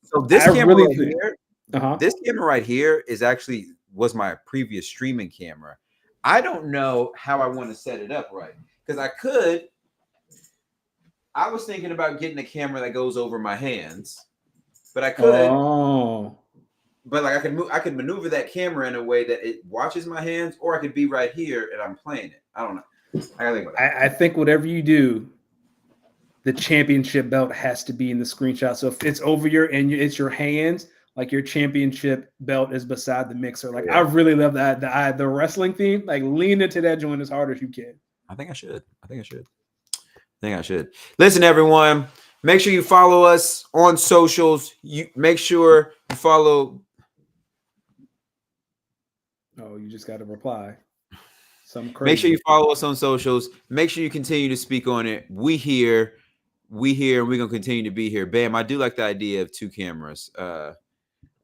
So this I camera really right think- here, Uh-huh. this camera right here was my previous streaming camera. I don't know how I want to set it up right, because I was thinking about getting a camera that goes over my hands, but I could. Oh. But like I could maneuver that camera in a way that it watches my hands, or I could be right here and I'm playing it. I don't know. I gotta think about that. I think whatever you do, the championship belt has to be in the screenshot. So if it's over it's your hands, like your championship belt is beside the mixer. Like, Yeah. I really love that the wrestling theme. Like, lean into that joint as hard as you can. I think I should. Listen, everyone. Make sure you follow us on socials. You make sure you follow. Oh, you just got to reply. Some crazy. Make sure you follow us on socials. Make sure you continue to speak on it. We here, and we're gonna continue to be here. Bam! I do like the idea of 2 cameras. I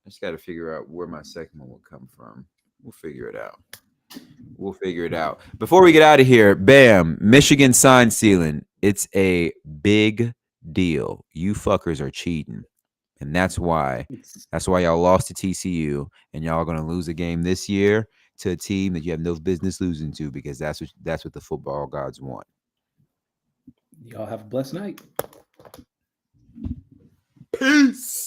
just got to figure out where my second one will come from. We'll figure it out. Before we get out of here, bam! Michigan sign sealing. It's a big deal. You fuckers are cheating, and that's why y'all lost to TCU, and y'all are gonna lose a game this year to a team that you have no business losing to, because that's what the football gods want. Y'all have a blessed night. Peace.